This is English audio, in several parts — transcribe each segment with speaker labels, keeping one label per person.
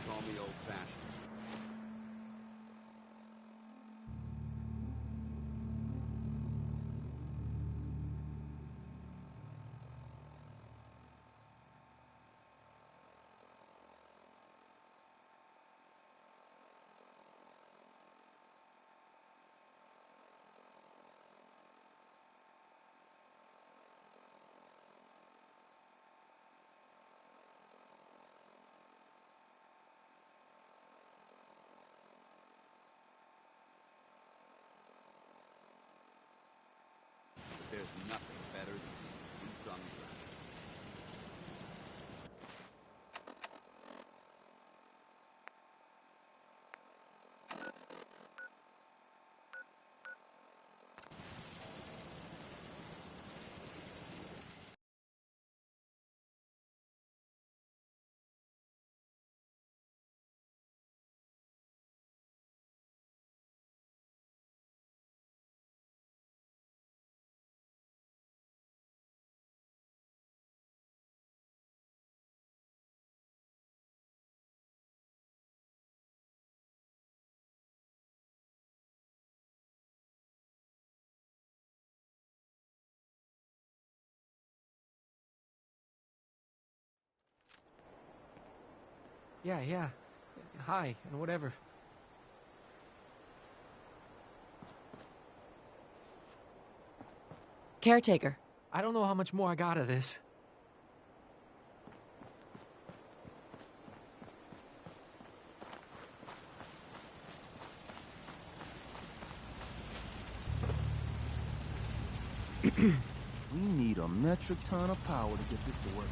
Speaker 1: Call me old-fashioned. There's nothing better than boots on the ground.
Speaker 2: Yeah. Hi, and whatever.
Speaker 3: Caretaker.
Speaker 2: I don't know how much more I got of this.
Speaker 4: We need a metric ton of power to get this to work.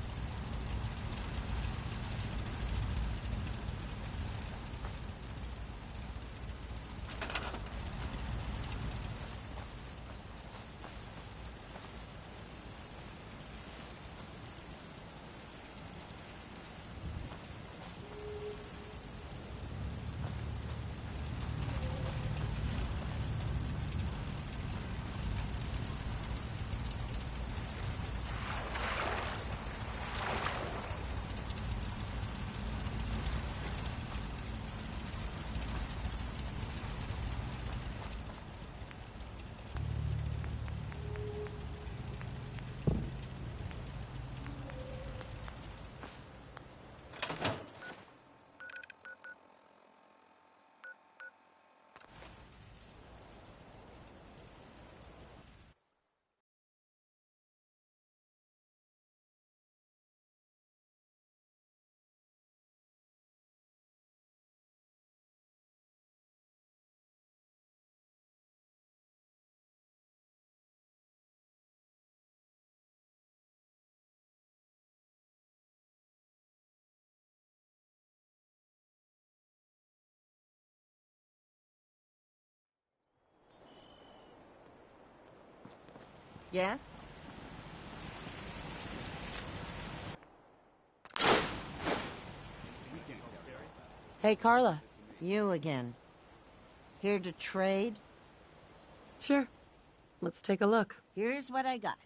Speaker 5: Yes?
Speaker 3: Hey, Carla.
Speaker 5: You again. Here to trade?
Speaker 3: Sure. Let's take a look.
Speaker 5: Here's what I got.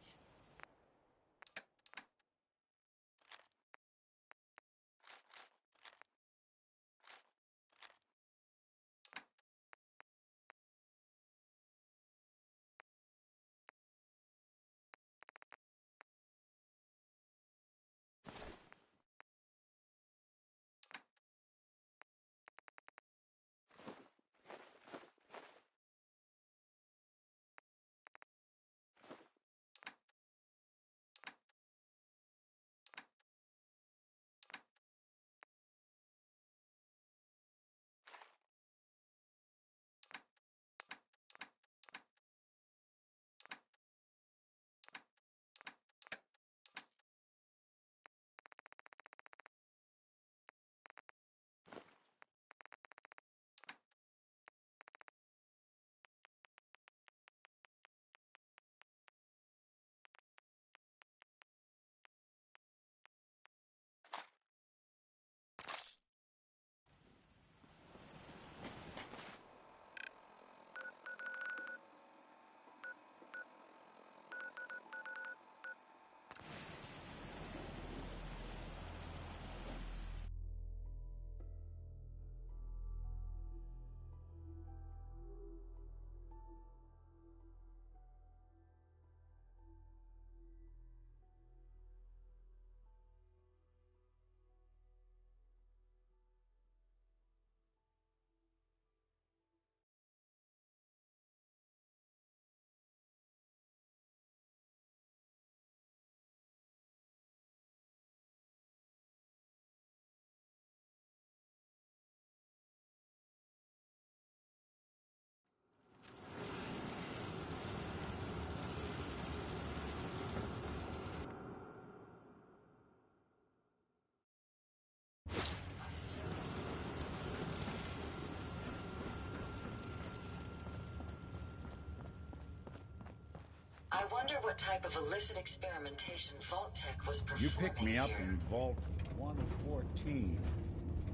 Speaker 6: I wonder what type of illicit experimentation Vault Tech was performing.
Speaker 7: You picked me up
Speaker 6: here.
Speaker 7: in Vault 114.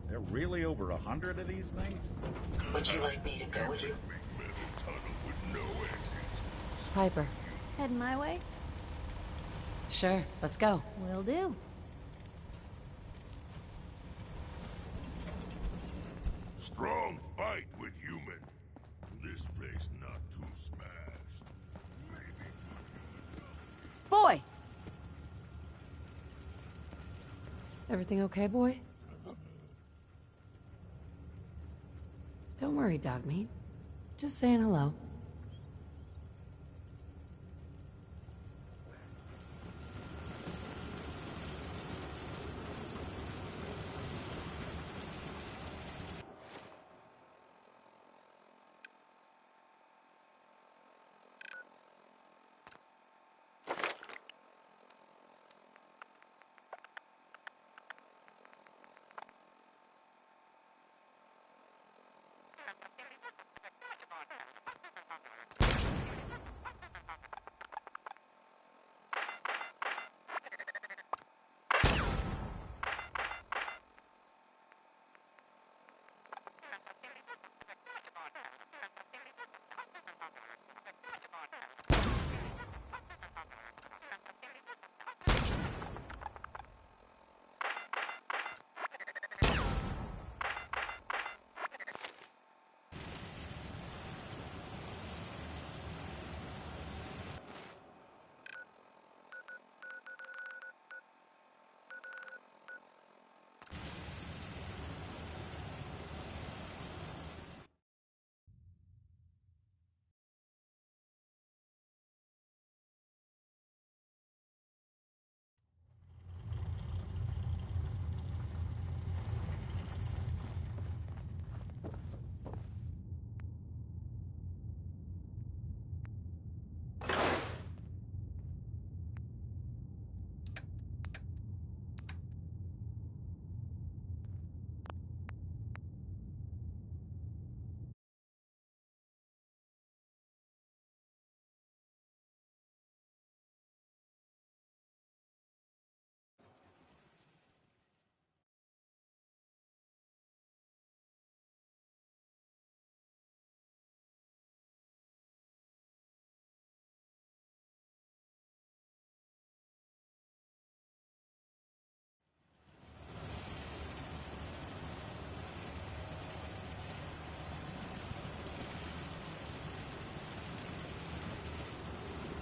Speaker 7: There are really over 100 of these things?
Speaker 6: Would you like me to go with you?
Speaker 3: Piper.
Speaker 8: Heading my way?
Speaker 3: Sure, let's go.
Speaker 8: Will do.
Speaker 9: Strong fight with human. This place not too smashed.
Speaker 3: Boy! Everything okay, boy? Don't worry, Dogmeat. Just saying hello.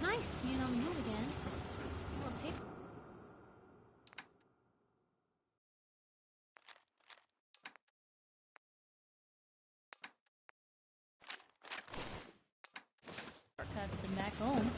Speaker 8: Nice being on the move again. More paper. Shortcuts to back home.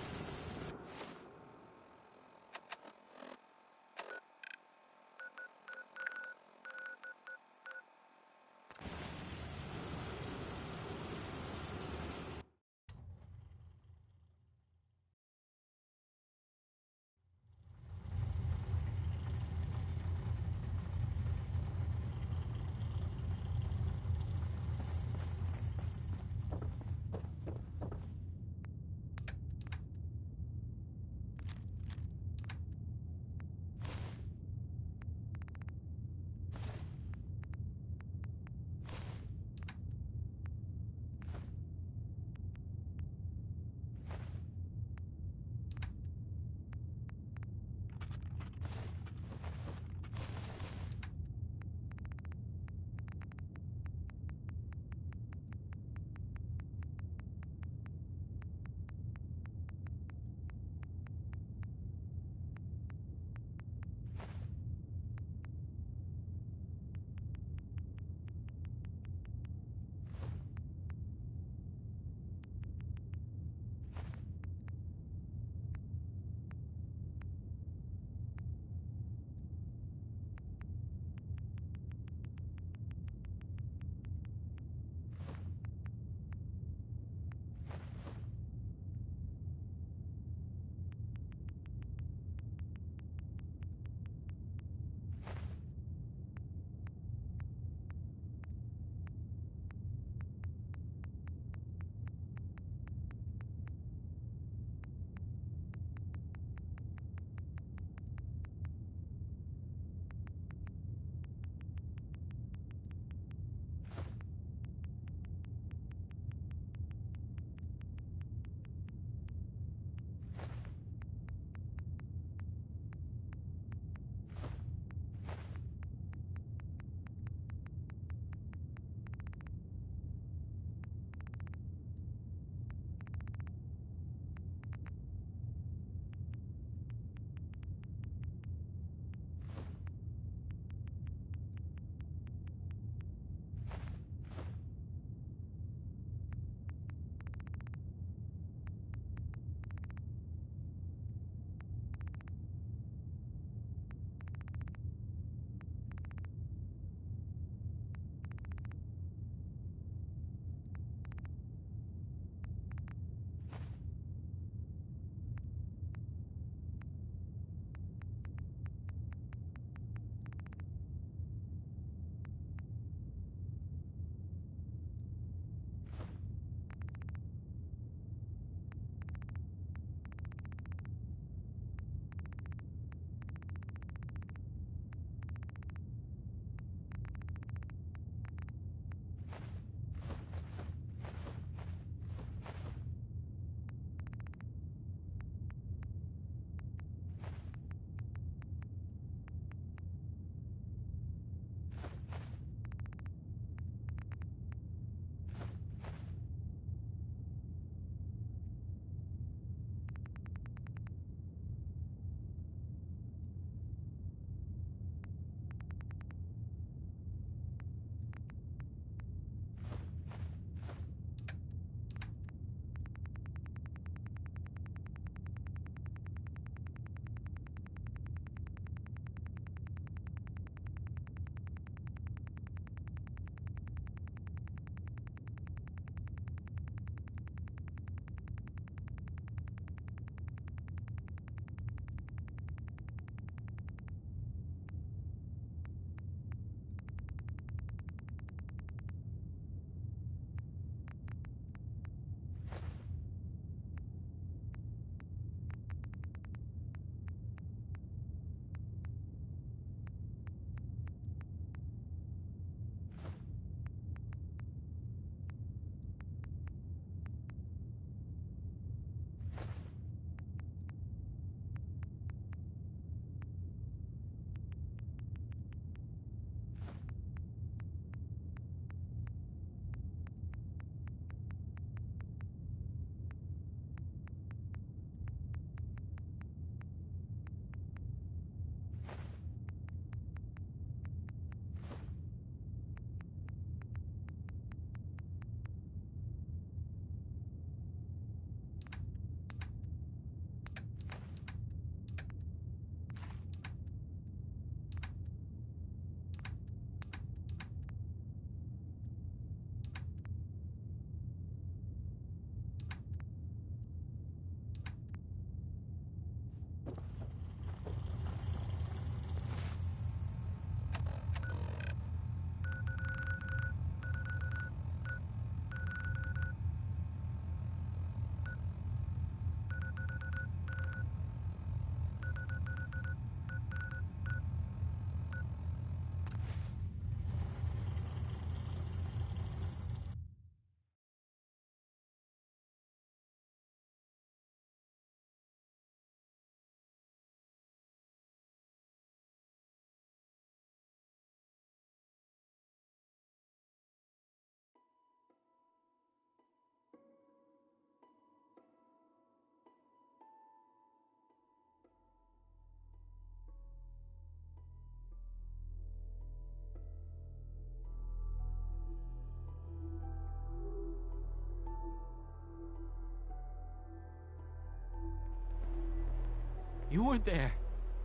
Speaker 2: You weren't there.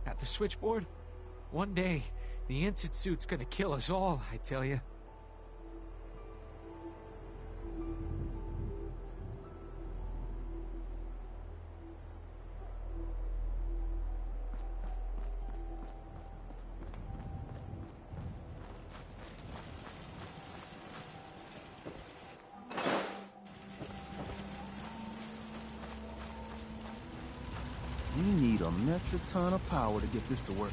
Speaker 2: At the switchboard? One day, the Institute's gonna kill us all, I tell you.
Speaker 4: We need a metric ton of power to get this to work.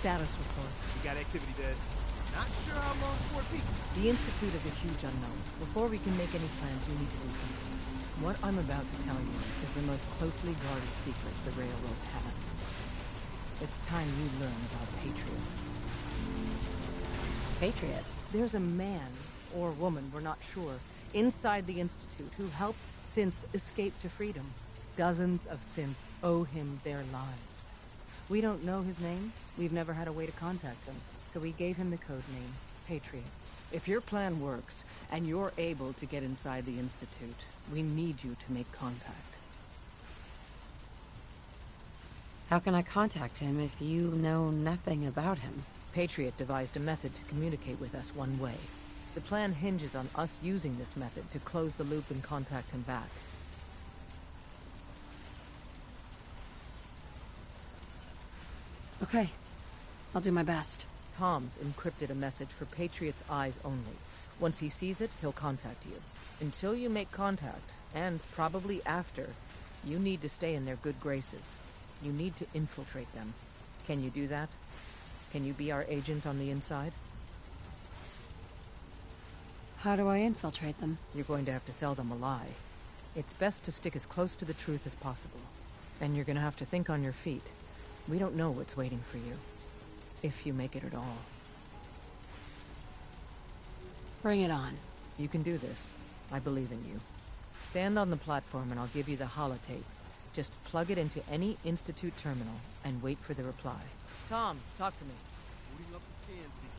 Speaker 10: Status report.
Speaker 11: We got activity, Des. Not sure how long for a piece.
Speaker 10: The Institute is a huge unknown. Before we can make any plans, we need to do something. What I'm about to tell you is the most closely guarded secret the Railroad has. It's time you learn about Patriot.
Speaker 3: Patriot?
Speaker 10: There's a man, or woman, we're not sure, inside the Institute who helps synths escape to freedom. Dozens of synths owe him their lives. We don't know his name. We've never had a way to contact him, so we gave him the code name, Patriot. If your plan works, and you're able to get inside the Institute, we need you to make contact.
Speaker 3: How can I contact him if you know nothing about him?
Speaker 10: Patriot devised a method to communicate with us one way. The plan hinges on us using this method to close the loop and contact him back.
Speaker 3: Okay. I'll do my best.
Speaker 10: Tom's encrypted a message for Patriot's eyes only. Once he sees it, he'll contact you. Until you make contact, and probably after, you need to stay in their good graces. You need to infiltrate them. Can you do that? Can you be our agent on the inside?
Speaker 3: How do I infiltrate them?
Speaker 10: You're going to have to sell them a lie. It's best to stick as close to the truth as possible. And you're gonna have to think on your feet. We don't know what's waiting for you. If you make it at all.
Speaker 3: Bring it on.
Speaker 10: You can do this. I believe in you. Stand on the platform and I'll give you the holotape. Just plug it into any Institute terminal and wait for the reply. Tom, talk to me.
Speaker 11: Booting up the scan sequence.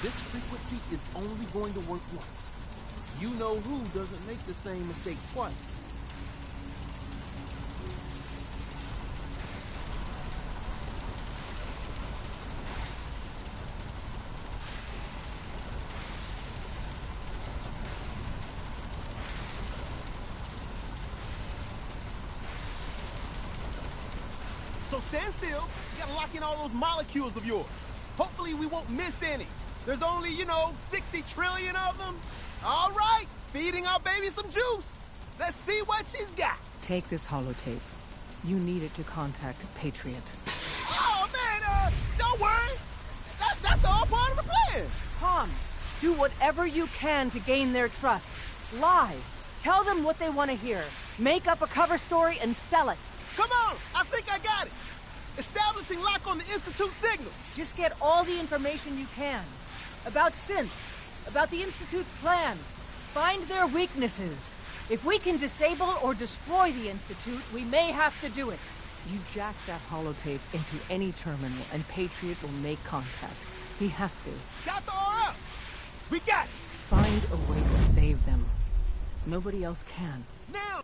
Speaker 11: This frequency is only going to work once. You know who doesn't make the same mistake twice. So stand still. You gotta lock in all those molecules of yours. Hopefully we won't miss any. There's only, 60 trillion of them. All right, feeding our baby some juice. Let's see what she's got.
Speaker 10: Take this holotape. You need it to contact Patriot.
Speaker 11: Oh, man, don't worry. That's all part of the plan.
Speaker 10: Tom, do whatever you can to gain their trust. Lie. Tell them what they want to hear. Make up a cover story and sell it.
Speaker 11: Come on, I think I got it. Establishing lock on the Institute signal.
Speaker 10: Just get all the information you can. About synths, about the Institute's plans. Find their weaknesses. If we can disable or destroy the Institute, we may have to do it. You jack that holotape into any terminal and Patriot will make contact. He has to.
Speaker 11: Got the RF. We got it.
Speaker 10: Find a way to save them. Nobody else can.
Speaker 11: Now!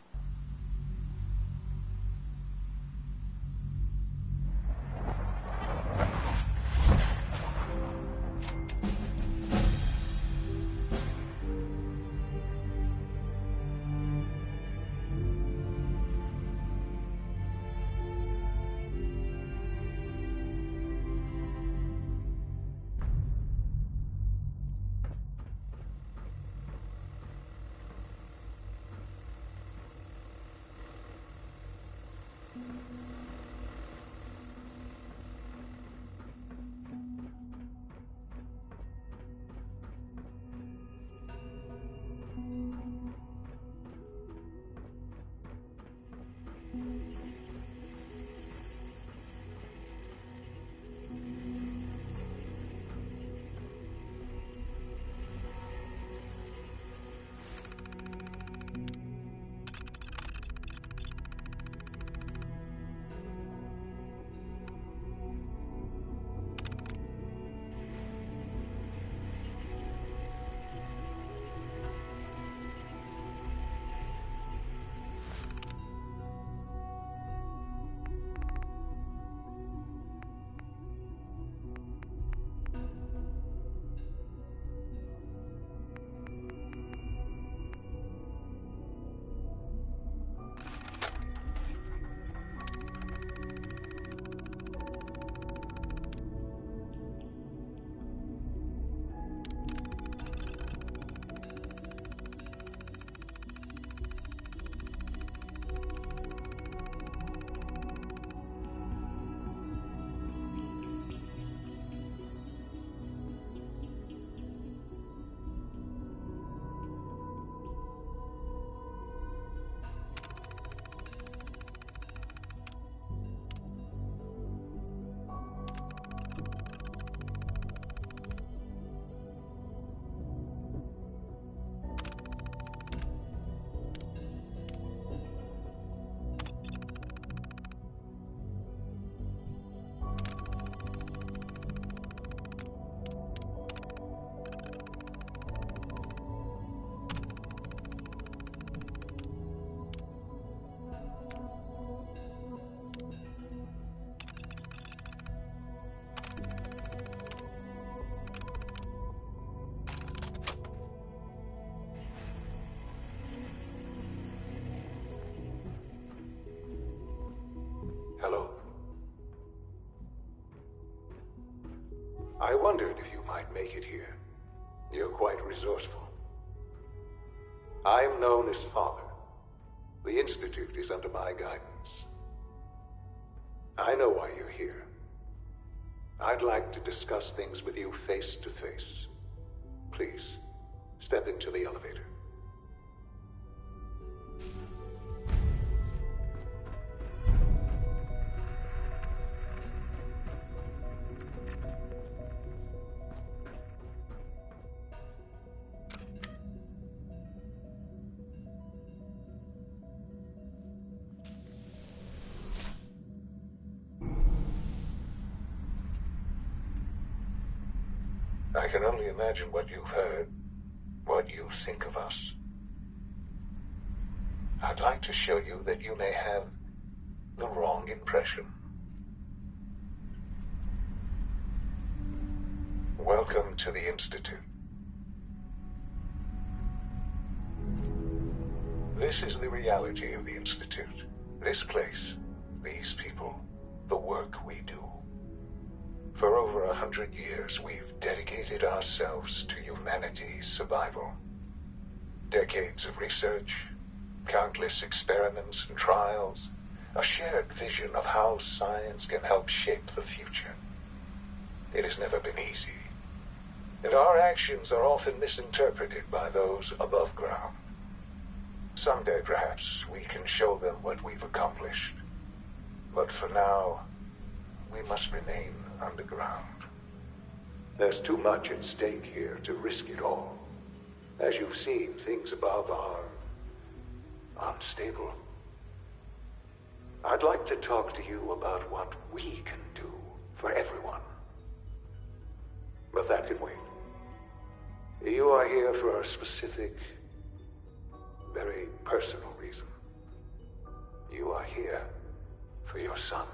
Speaker 12: Hello. I wondered if you might make it here. You're quite resourceful. I'm known as Father. The Institute is under my guidance. I know why you're here. I'd like to discuss things with you face to face. Please, step into the elevator. I can only imagine what you've heard, what you think of us. I'd like to show you that you may have the wrong impression. Welcome to the Institute. This is the reality of the Institute. This place, these people, the work we do. For over 100 years, we've dedicated ourselves to humanity's survival. Decades of research, countless experiments and trials, a shared vision of how science can help shape the future. It has never been easy, and our actions are often misinterpreted by those above ground. Someday, perhaps, we can show them what we've accomplished. But for now, we must remain underground. There's too much at stake here to risk it all. As you've seen, things above are unstable. I'd like to talk to you about what we can do for everyone. But that can wait. You are here for a specific, very personal reason. You are here for your son.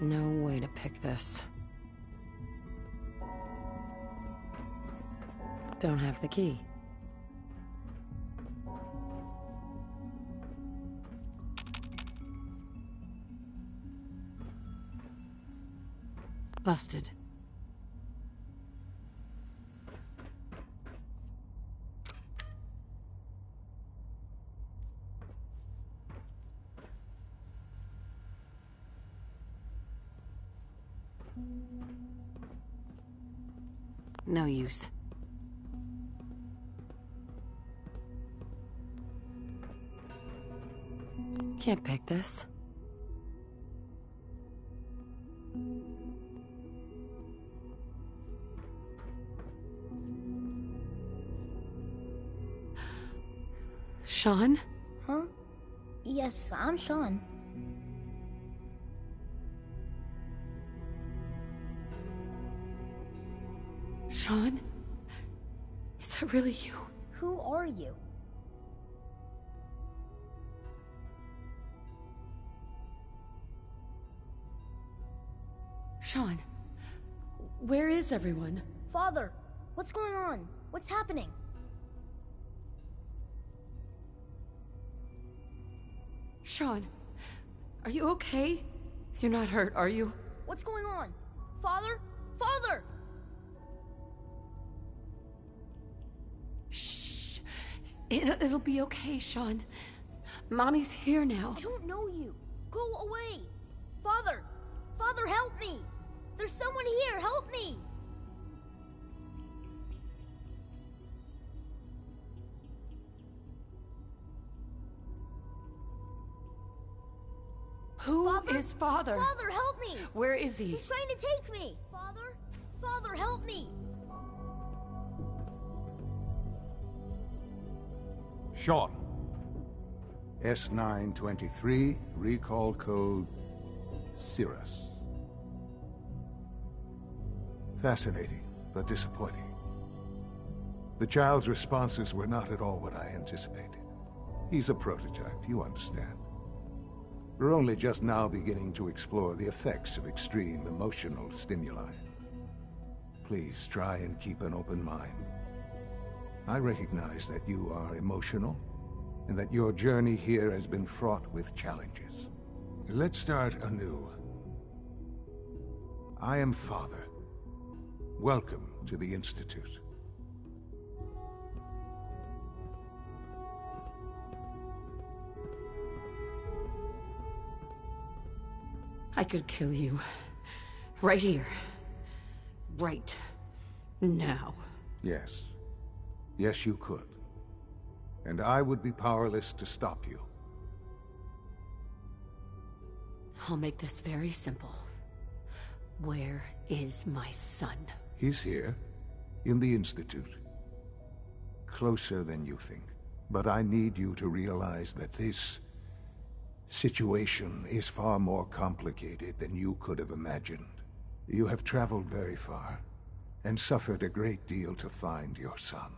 Speaker 3: No way to pick this. Don't have the key. Busted. No use. Can't pick this. Sean?
Speaker 8: Huh? Yes, I'm Sean.
Speaker 3: Sean? Is that really you?
Speaker 8: Who are you?
Speaker 3: Sean, where is everyone?
Speaker 8: Father, what's going on? What's happening?
Speaker 3: Sean, are you okay? You're not hurt, are you?
Speaker 8: What's going on? Father? Father!
Speaker 3: Shh. It'll be okay, Sean. Mommy's here now.
Speaker 8: I don't know you. Go away. Father! Father, help me! There's someone here! Help me!
Speaker 3: Who is Father?
Speaker 8: Father, help me!
Speaker 3: Where is he?
Speaker 8: He's trying to take me! Father? Father, help me!
Speaker 13: Sean. S923, recall code Cirrus. Fascinating, but disappointing. The child's responses were not at all what I anticipated. He's a prototype, you understand. We're only just now beginning to explore the effects of extreme emotional stimuli. Please try and keep an open mind. I recognize that you are emotional, and that your journey here has been fraught with challenges. Let's start anew. I am Father. Welcome to the Institute.
Speaker 3: I could kill you. Right here. Right now.
Speaker 13: Yes. Yes, you could. And I would be powerless to stop you.
Speaker 3: I'll make this very simple. Where is my son?
Speaker 13: He's here, in the Institute. Closer than you think. But I need you to realize that this situation is far more complicated than you could have imagined. You have traveled very far, and suffered a great deal to find your son.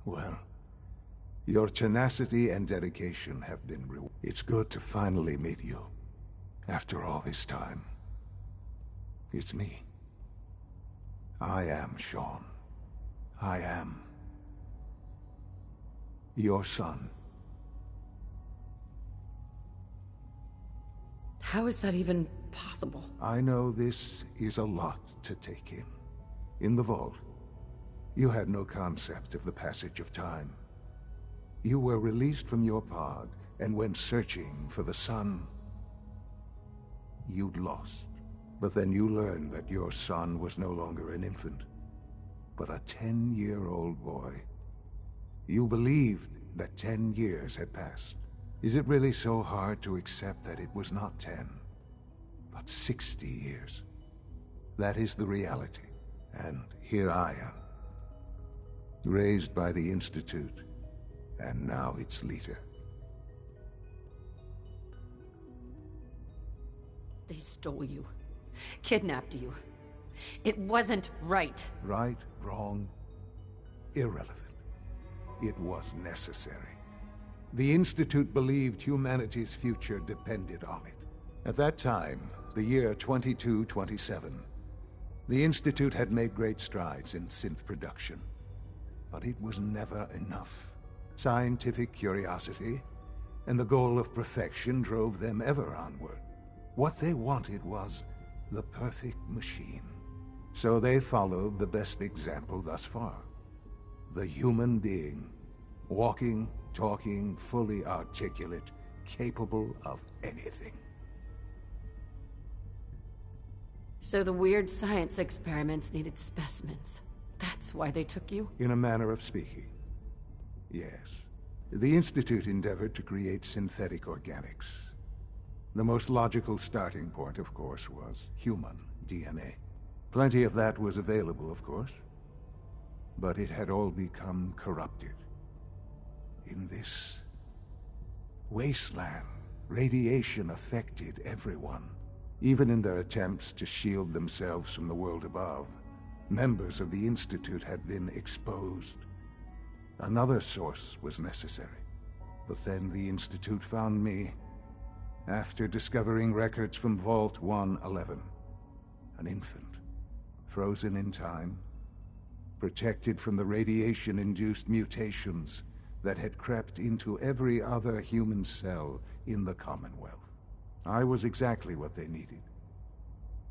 Speaker 13: Well, your tenacity and dedication have been rewarded. It's good to finally meet you, after all this time. It's me. I am Sean. I am your son.
Speaker 3: How is that even possible?
Speaker 13: I know this is a lot to take in. In the vault, you had no concept of the passage of time. You were released from your pod and went searching for the sun you'd lost. But then you learned that your son was no longer an infant, but a 10-year-old boy. You believed that 10 years had passed. Is it really so hard to accept that it was not 10, but 60 years? That is the reality, and here I am. Raised by the Institute, and now its leader.
Speaker 3: They stole you. Kidnapped you. It wasn't right.
Speaker 13: Right, wrong, irrelevant. It was necessary. The Institute believed humanity's future depended on it. At that time, the year 2227, the Institute had made great strides in synth production. But it was never enough. Scientific curiosity and the goal of perfection drove them ever onward. What they wanted was the perfect machine. So they followed the best example thus far. The human being. Walking, talking, fully articulate, capable of anything.
Speaker 3: So the weird science experiments needed specimens. That's why they took you?
Speaker 13: In a manner of speaking, yes. The Institute endeavored to create synthetic organics. The most logical starting point, of course, was human DNA. Plenty of that was available, of course. But it had all become corrupted. In this wasteland, radiation affected everyone. Even in their attempts to shield themselves from the world above, members of the Institute had been exposed. Another source was necessary. But then the Institute found me, after discovering records from Vault 111. An infant, frozen in time, protected from the radiation-induced mutations that had crept into every other human cell in the Commonwealth. I was exactly what they needed.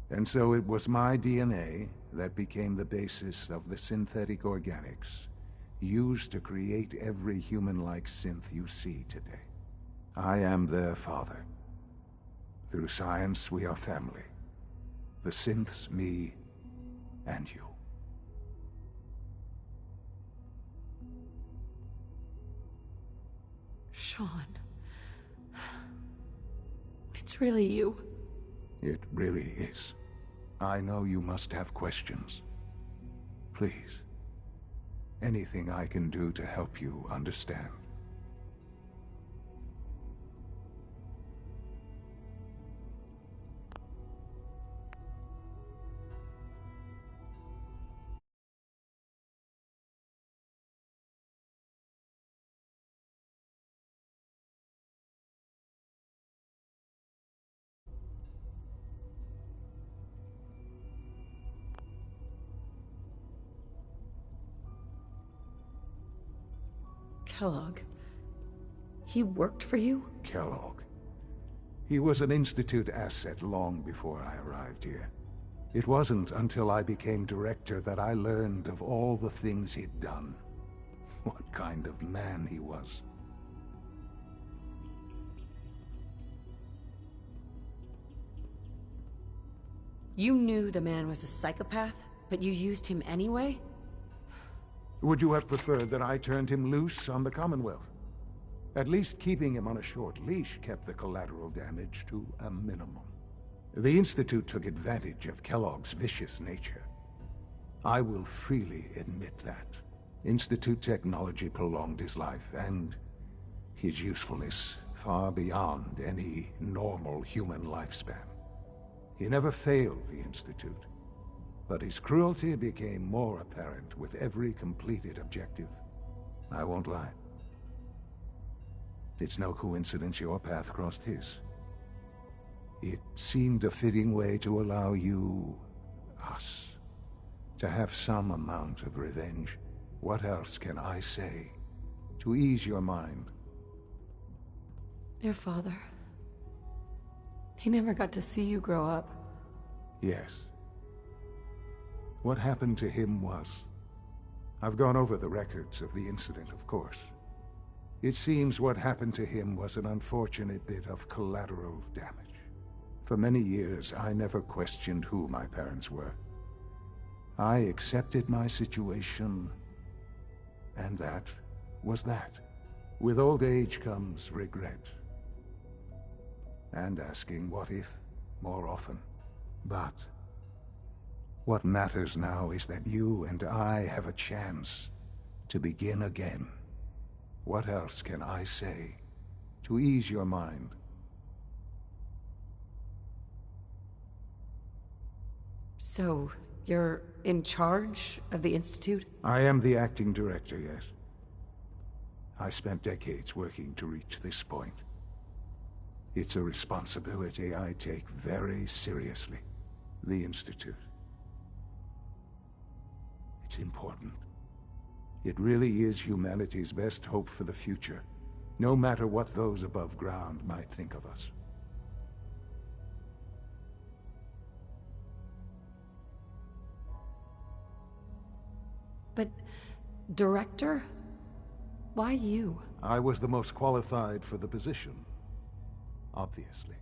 Speaker 13: And so it was my DNA that became the basis of the synthetic organics used to create every human-like synth you see today. I am their father. Through science, we are family. The synths, me, and you.
Speaker 3: Sean. It's really you.
Speaker 13: It really is. I know you must have questions. Please. Anything I can do to help you understand.
Speaker 3: Kellogg. He worked for you?
Speaker 13: Kellogg. He was an Institute asset long before I arrived here. It wasn't until I became director that I learned of all the things he'd done. What kind of man he was.
Speaker 3: You knew the man was a psychopath, but you used him anyway?
Speaker 13: Would you have preferred that I turned him loose on the Commonwealth? At least keeping him on a short leash kept the collateral damage to a minimum. The Institute took advantage of Kellogg's vicious nature. I will freely admit that. Institute technology prolonged his life, and his usefulness far beyond any normal human lifespan. He never failed the Institute, but his cruelty became more apparent with every completed objective. I won't lie. It's no coincidence your path crossed his. It seemed a fitting way to allow you, us, to have some amount of revenge. What else can I say to ease your mind?
Speaker 3: Your father. He never got to see you grow up.
Speaker 13: Yes. What happened to him was... I've gone over the records of the incident, of course. It seems what happened to him was an unfortunate bit of collateral damage. For many years, I never questioned who my parents were. I accepted my situation, and that was that. With old age comes regret. And asking what if more often. But what matters now is that you and I have a chance to begin again. What else can I say to ease your mind?
Speaker 3: So, you're in charge of the Institute?
Speaker 13: I am the acting director, yes. I spent decades working to reach this point. It's a responsibility I take very seriously. The Institute. It's important. It really is humanity's best hope for the future, no matter what those above ground might think of us.
Speaker 3: But, director? Why you?
Speaker 13: I was the most qualified for the position, obviously.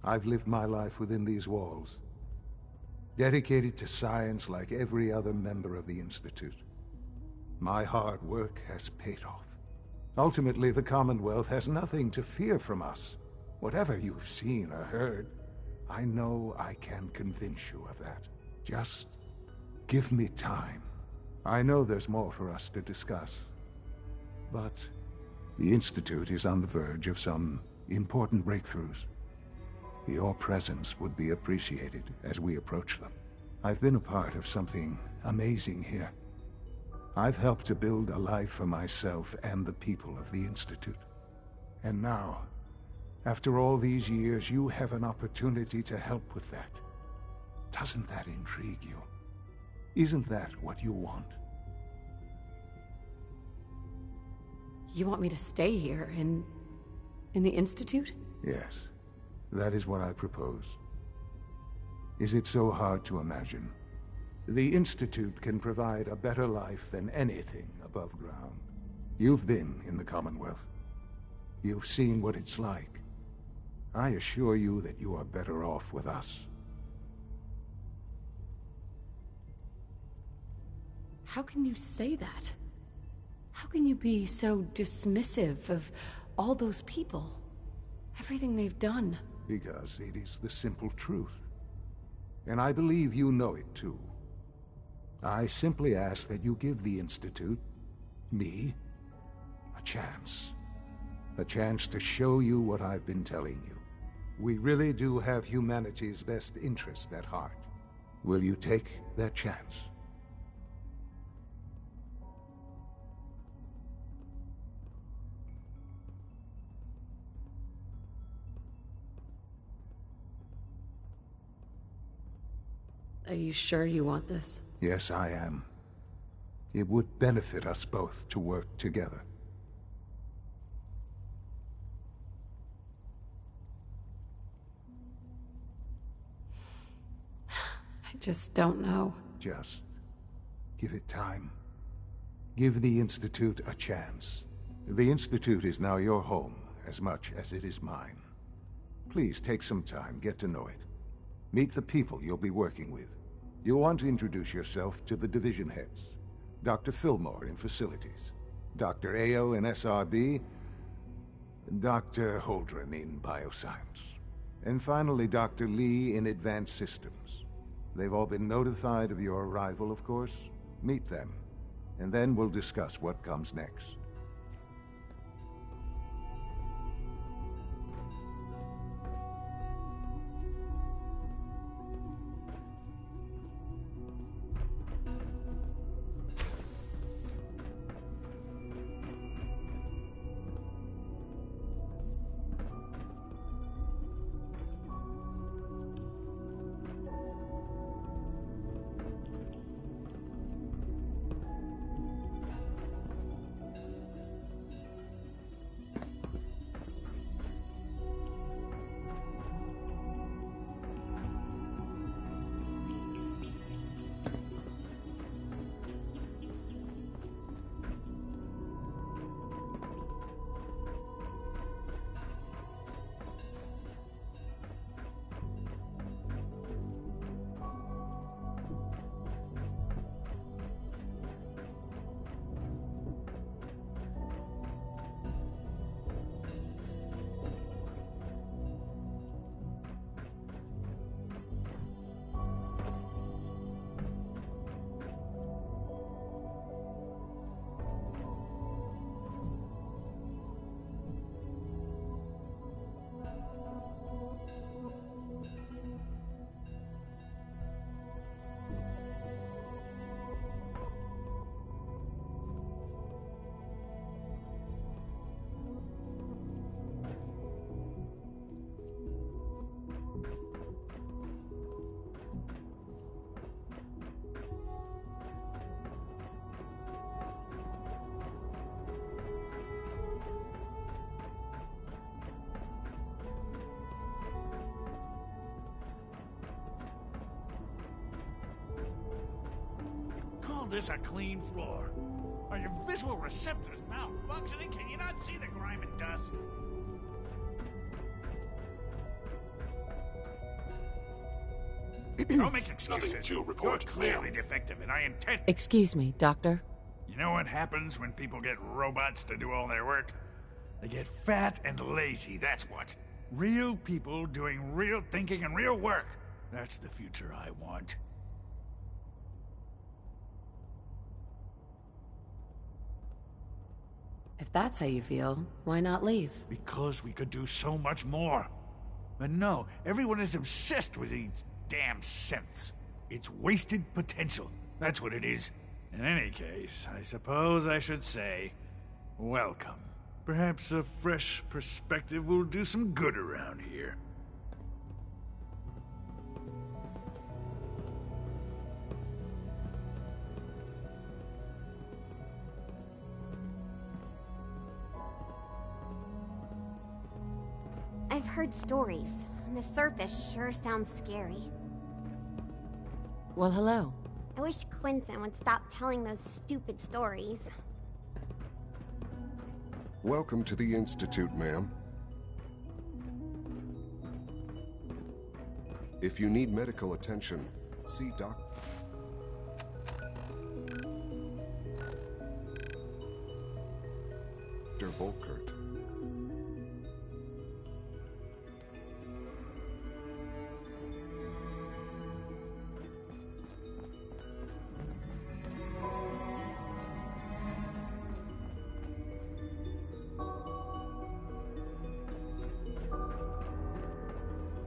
Speaker 13: I've lived my life within these walls, dedicated to science like every other member of the Institute. My hard work has paid off. Ultimately, the Commonwealth has nothing to fear from us. Whatever you've seen or heard, I know I can convince you of that. Just give me time. I know there's more for us to discuss. But the Institute is on the verge of some important breakthroughs. Your presence would be appreciated as we approach them. I've been a part of something amazing here. I've helped to build a life for myself and the people of the Institute. And now, after all these years, you have an opportunity to help with that. Doesn't that intrigue you? Isn't that what you want?
Speaker 3: You want me to stay here, in the Institute?
Speaker 13: Yes. That is what I propose. Is it so hard to imagine? The Institute can provide a better life than anything above ground. You've been in the Commonwealth. You've seen what it's like. I assure you that you are better off with us.
Speaker 3: How can you say that? How can you be so dismissive of all those people? Everything they've done?
Speaker 13: Because it is the simple truth. And I believe you know it too. I simply ask that you give the Institute, me, a chance. A chance to show you what I've been telling you. We really do have humanity's best interest at heart. Will you take that chance?
Speaker 3: Are you sure you want this?
Speaker 13: Yes, I am. It would benefit us both to work together.
Speaker 3: I just don't know.
Speaker 13: Just give it time. Give the Institute a chance. The Institute is now your home as much as it is mine. Please take some time, get to know it. Meet the people you'll be working with. You'll want to introduce yourself to the division heads. Dr. Fillmore in Facilities, Dr. Ayo in SRB, Dr. Holdren in Bioscience, and finally Dr. Lee in Advanced Systems. They've all been notified of your arrival, of course. Meet them, and then we'll discuss what comes next.
Speaker 7: This a clean floor. Are your visual receptors malfunctioning? Can you not see the grime and dust? Don't make excuses.
Speaker 9: Nothing to report.
Speaker 7: You're clearly defective, and I intend...
Speaker 3: Excuse me, Doctor.
Speaker 7: You know what happens when people get robots to do all their work? They get fat and lazy, that's what. Real people doing real thinking and real work. That's the future I want.
Speaker 3: If that's how you feel, why not leave?
Speaker 7: Because we could do so much more. But no, everyone is obsessed with these damn synths. It's wasted potential. That's what it is. In any case, I suppose I should say, welcome. Perhaps a fresh perspective will do some good around here.
Speaker 14: I've heard stories, and the surface sure sounds scary.
Speaker 3: Well, hello.
Speaker 14: I wish Quentin would stop telling those stupid stories.
Speaker 15: Welcome to the Institute, ma'am. If you need medical attention, see Dr. Volkert.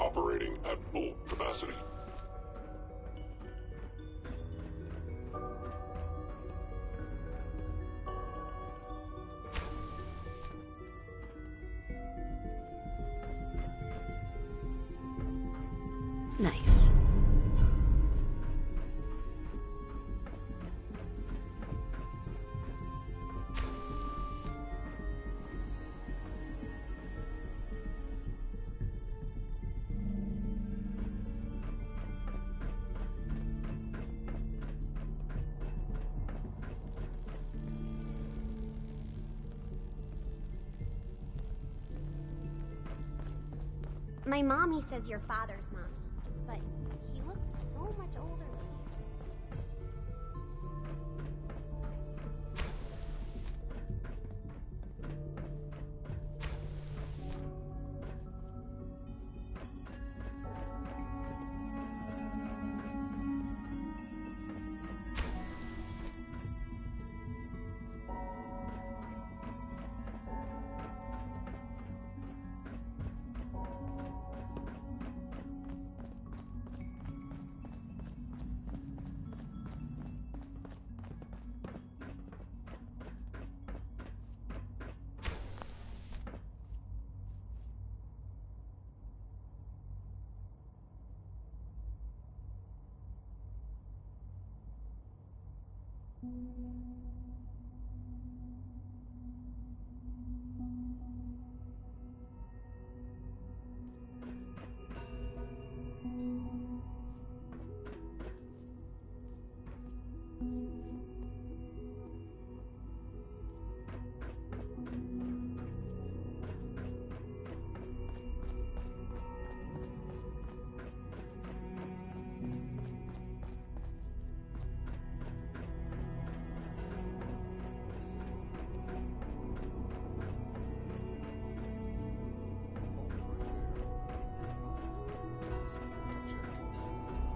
Speaker 9: Operating at full capacity.
Speaker 3: Nice.
Speaker 14: My mommy says your father's mommy, but he looks so much older than you.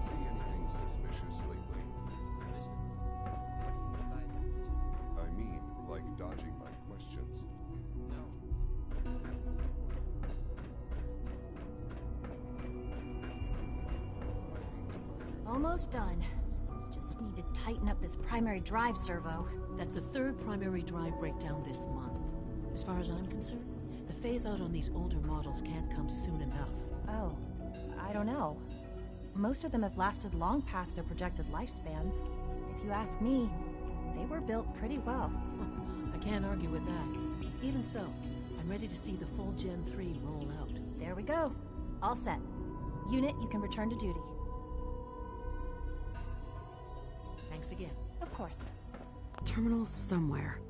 Speaker 15: See anything suspicious lately? I mean, like dodging my questions.
Speaker 16: Almost done. Just need to tighten up this primary drive servo.
Speaker 17: That's the third primary drive breakdown this month. As far as I'm concerned, the phase-out on these older models can't come soon enough.
Speaker 16: Oh, I don't know. Most of them have lasted long past their projected lifespans. If you ask me, they were built pretty well.
Speaker 17: I can't argue with that. Even so, I'm ready to see the full Gen 3 roll out.
Speaker 16: There we go. All set. Unit, you can return to duty.
Speaker 17: Thanks again.
Speaker 16: Of course.
Speaker 3: Terminal somewhere.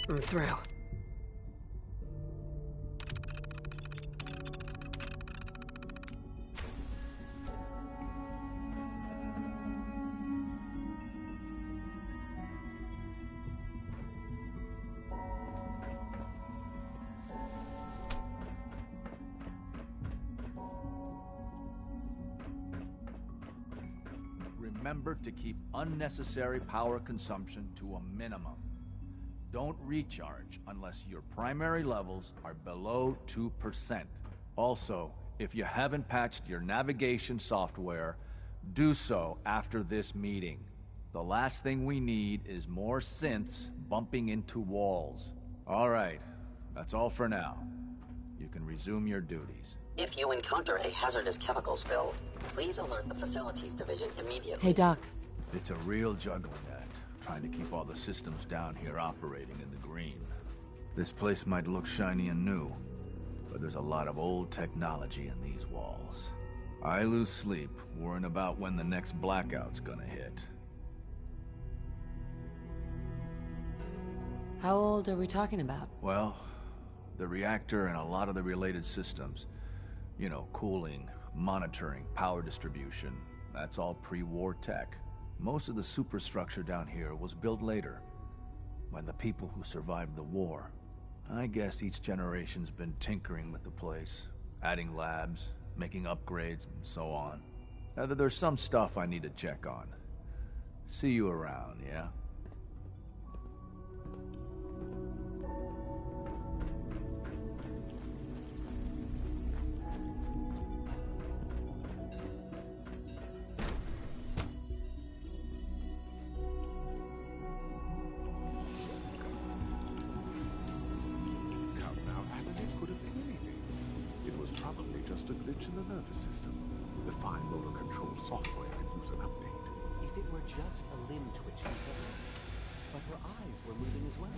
Speaker 3: I'm through.
Speaker 18: Remember to keep unnecessary power consumption to a minimum. Don't recharge unless your primary levels are below 2%. Also, if you haven't patched your navigation software, do so after this meeting. The last thing we need is more synths bumping into walls. All right, that's all for now. You can resume your duties.
Speaker 19: If you encounter a hazardous chemical spill, please alert the Facilities Division immediately.
Speaker 3: Hey, Doc.
Speaker 18: It's a real juggling act, trying to keep all the systems down here operating in the green. This place might look shiny and new, but there's a lot of old technology in these walls. I lose sleep worrying about when the next blackout's gonna hit.
Speaker 3: How old are we talking about?
Speaker 18: Well, the reactor and a lot of the related systems. You know, cooling, monitoring, power distribution. That's all pre-war tech. Most of the superstructure down here was built later, when the people who survived the war. I guess each generation's been tinkering with the place, adding labs, making upgrades, and so on. There's some stuff I need to check on. See you around, yeah?
Speaker 20: A glitch in the nervous system. The fine motor control software could use an update.
Speaker 21: If it were just a limb twitching, but her eyes were moving as well.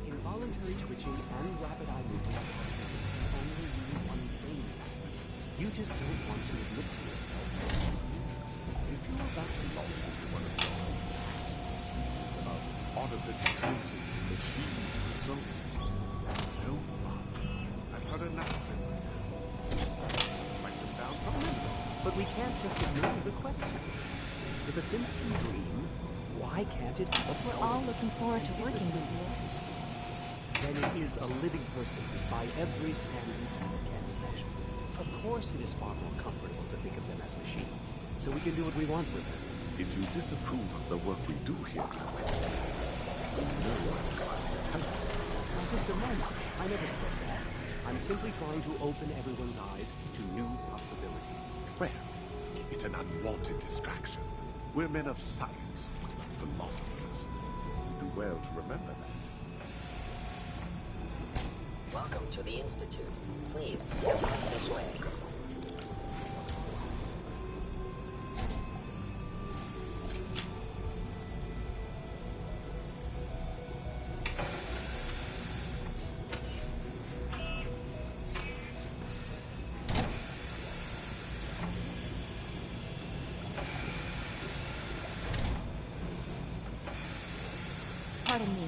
Speaker 21: Involuntary twitching and rapid eye movement are possible only you one thing. You just don't want to admit to yourself.
Speaker 20: If you're about to launch into one of those speakers about artificial senses and machines and souls, don't bother. I've heard enough of it.
Speaker 21: But we can't just ignore the question. If a synth can dream, why can't it have a soul?
Speaker 16: We're all looking forward to working with you.
Speaker 21: Then it is a living person by every standard you can imagine. Of course it is far more comfortable to think of them as machines, so we can do what we want with them.
Speaker 20: If you disapprove of the work we do here, Chloe, you know I'm trying to tell you.
Speaker 21: Now just a moment. I never said that. I'm simply trying to open everyone's eyes to new possibilities.
Speaker 20: Well, it's an unwanted distraction. We're men of science, not philosophers. You do well to remember that.
Speaker 19: Welcome to the Institute. Please step out this way.
Speaker 16: Pardon me.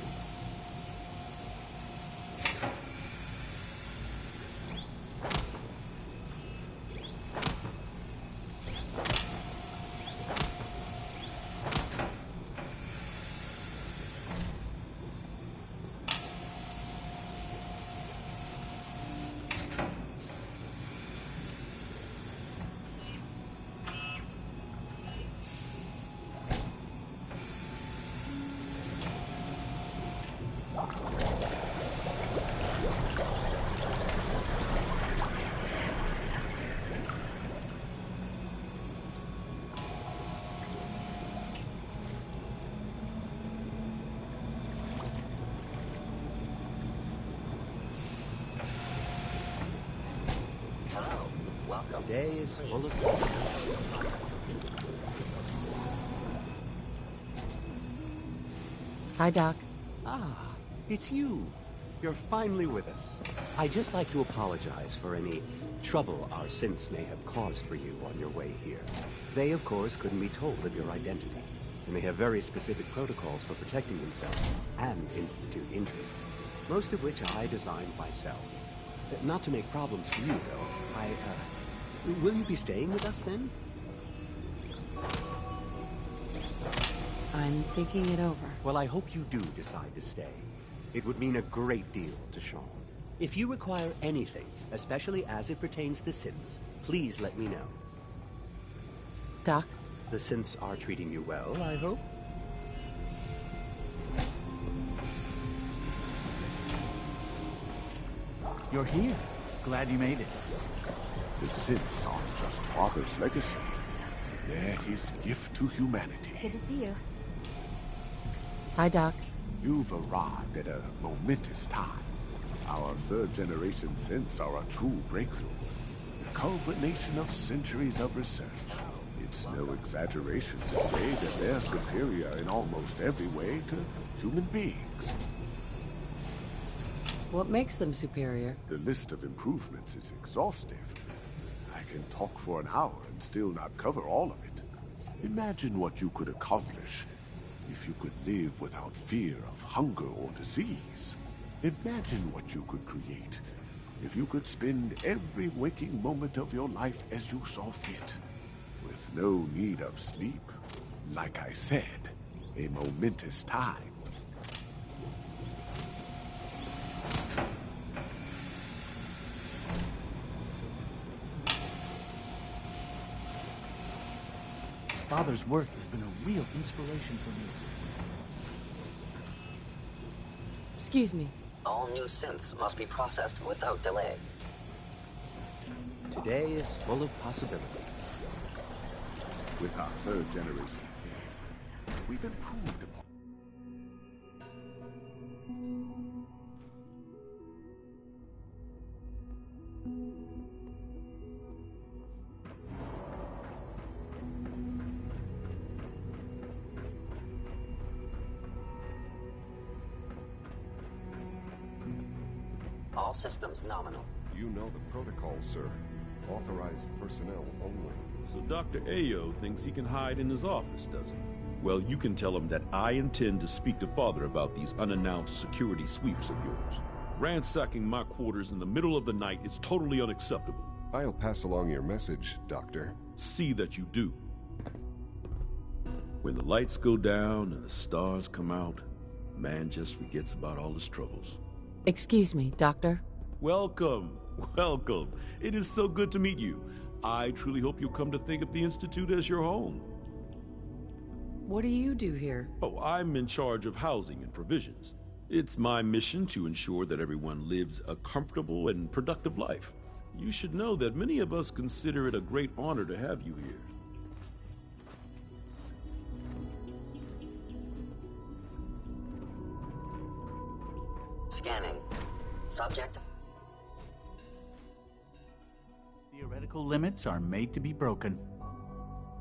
Speaker 21: Today is full of
Speaker 3: Hi, Doc.
Speaker 21: Ah, it's you. You're finally with us. I'd just like to apologize for any trouble our synths may have caused for you on your way here. They, of course, couldn't be told of your identity, and they have very specific protocols for protecting themselves and Institute interests. most of which I designed myself. Not to make problems for you, though. Will you be staying with us then?
Speaker 3: I'm thinking it over.
Speaker 21: Well, I hope you do decide to stay. It would mean a great deal to Sean. If you require anything, especially as it pertains to synths, please let me know.
Speaker 3: Doc?
Speaker 21: The synths are treating you well, I hope?
Speaker 7: You're here. Glad you made it.
Speaker 9: The synths aren't just Father's legacy. They're his gift to humanity.
Speaker 16: Good to see you.
Speaker 3: Hi, Doc.
Speaker 9: You've arrived at a momentous time. Our third-generation synths are a true breakthrough. The culmination of centuries of research. It's no exaggeration to say that they're superior in almost every way to human beings.
Speaker 3: What makes them superior?
Speaker 9: The list of improvements is exhaustive. I can talk for an hour and still not cover all of it. Imagine what you could accomplish if you could live without fear of hunger or disease. Imagine what you could create if you could spend every waking moment of your life as you saw fit, with no need of sleep. Like I said, a momentous time.
Speaker 7: Father's work has been a real inspiration for me.
Speaker 3: Excuse me.
Speaker 19: All new synths must be processed without delay.
Speaker 21: Today is full of possibility.
Speaker 9: With our third-generation synths, we've improved upon.
Speaker 19: All systems nominal.
Speaker 15: You know the protocol, sir. Authorized personnel only.
Speaker 1: So Dr. Ayo thinks he can hide in his office, does he? Well, you can tell him that I intend to speak to Father about these unannounced security sweeps of yours. Ransacking my quarters in the middle of the night is totally unacceptable.
Speaker 15: I'll pass along your message, Doctor.
Speaker 1: See that you do. When the lights go down and the stars come out, man just forgets about all his troubles.
Speaker 3: Excuse me, Doctor.
Speaker 1: Welcome, welcome. It is so good to meet you. I truly hope you'll come to think of the Institute as your home.
Speaker 3: What do you do here?
Speaker 1: Oh, I'm in charge of housing and provisions. It's my mission to ensure that everyone lives a comfortable and productive life. You should know that many of us consider it a great honor to have you here.
Speaker 19: Scanning. Subject.
Speaker 7: Theoretical limits are made to be broken.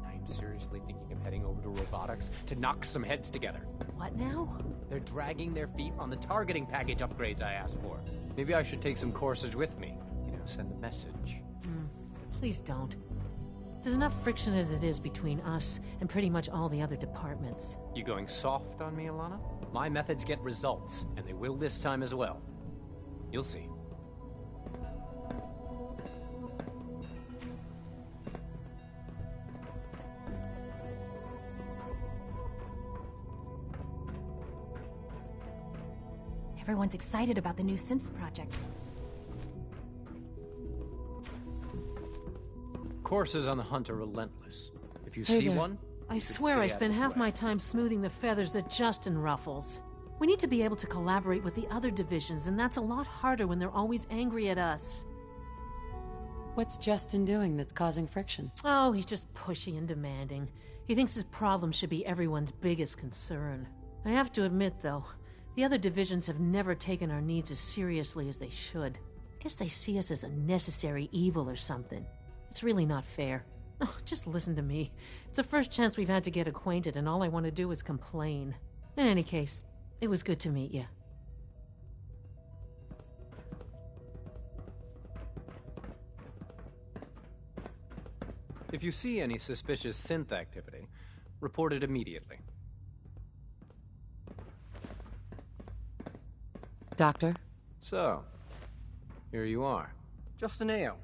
Speaker 22: I'm seriously thinking of heading over to robotics to knock some heads together.
Speaker 17: What now?
Speaker 22: They're dragging their feet on the targeting package upgrades I asked for. Maybe I should take some courses with me. You know, send a message.
Speaker 17: Please don't. There's enough friction as it is between us and pretty much all the other departments.
Speaker 22: You going soft on me, Alana? My methods get results, and they will this time as well. You'll see.
Speaker 16: Everyone's excited about the new synth project.
Speaker 22: Courses on the hunt are relentless. If you
Speaker 17: Hey
Speaker 22: see
Speaker 17: there.
Speaker 22: one,
Speaker 17: I
Speaker 22: you should
Speaker 17: swear
Speaker 22: stay
Speaker 17: I
Speaker 22: out
Speaker 17: spend
Speaker 22: of
Speaker 17: half
Speaker 22: its
Speaker 17: my
Speaker 22: way.
Speaker 17: time smoothing the feathers that Justin ruffles. We need to be able to collaborate with the other divisions, and that's a lot harder when they're always angry at us.
Speaker 3: What's Justin doing that's causing friction?
Speaker 17: Oh, he's just pushy and demanding. He thinks his problem should be everyone's biggest concern. I have to admit, though, the other divisions have never taken our needs as seriously as they should. Guess they see us as a necessary evil or something. It's really not fair. Oh, just listen to me. It's the first chance we've had to get acquainted, and all I want to do is complain. In any case, it was good to meet you.
Speaker 22: If you see any suspicious synth activity, report it immediately.
Speaker 3: Doctor?
Speaker 22: So, here you are. Justin Ao,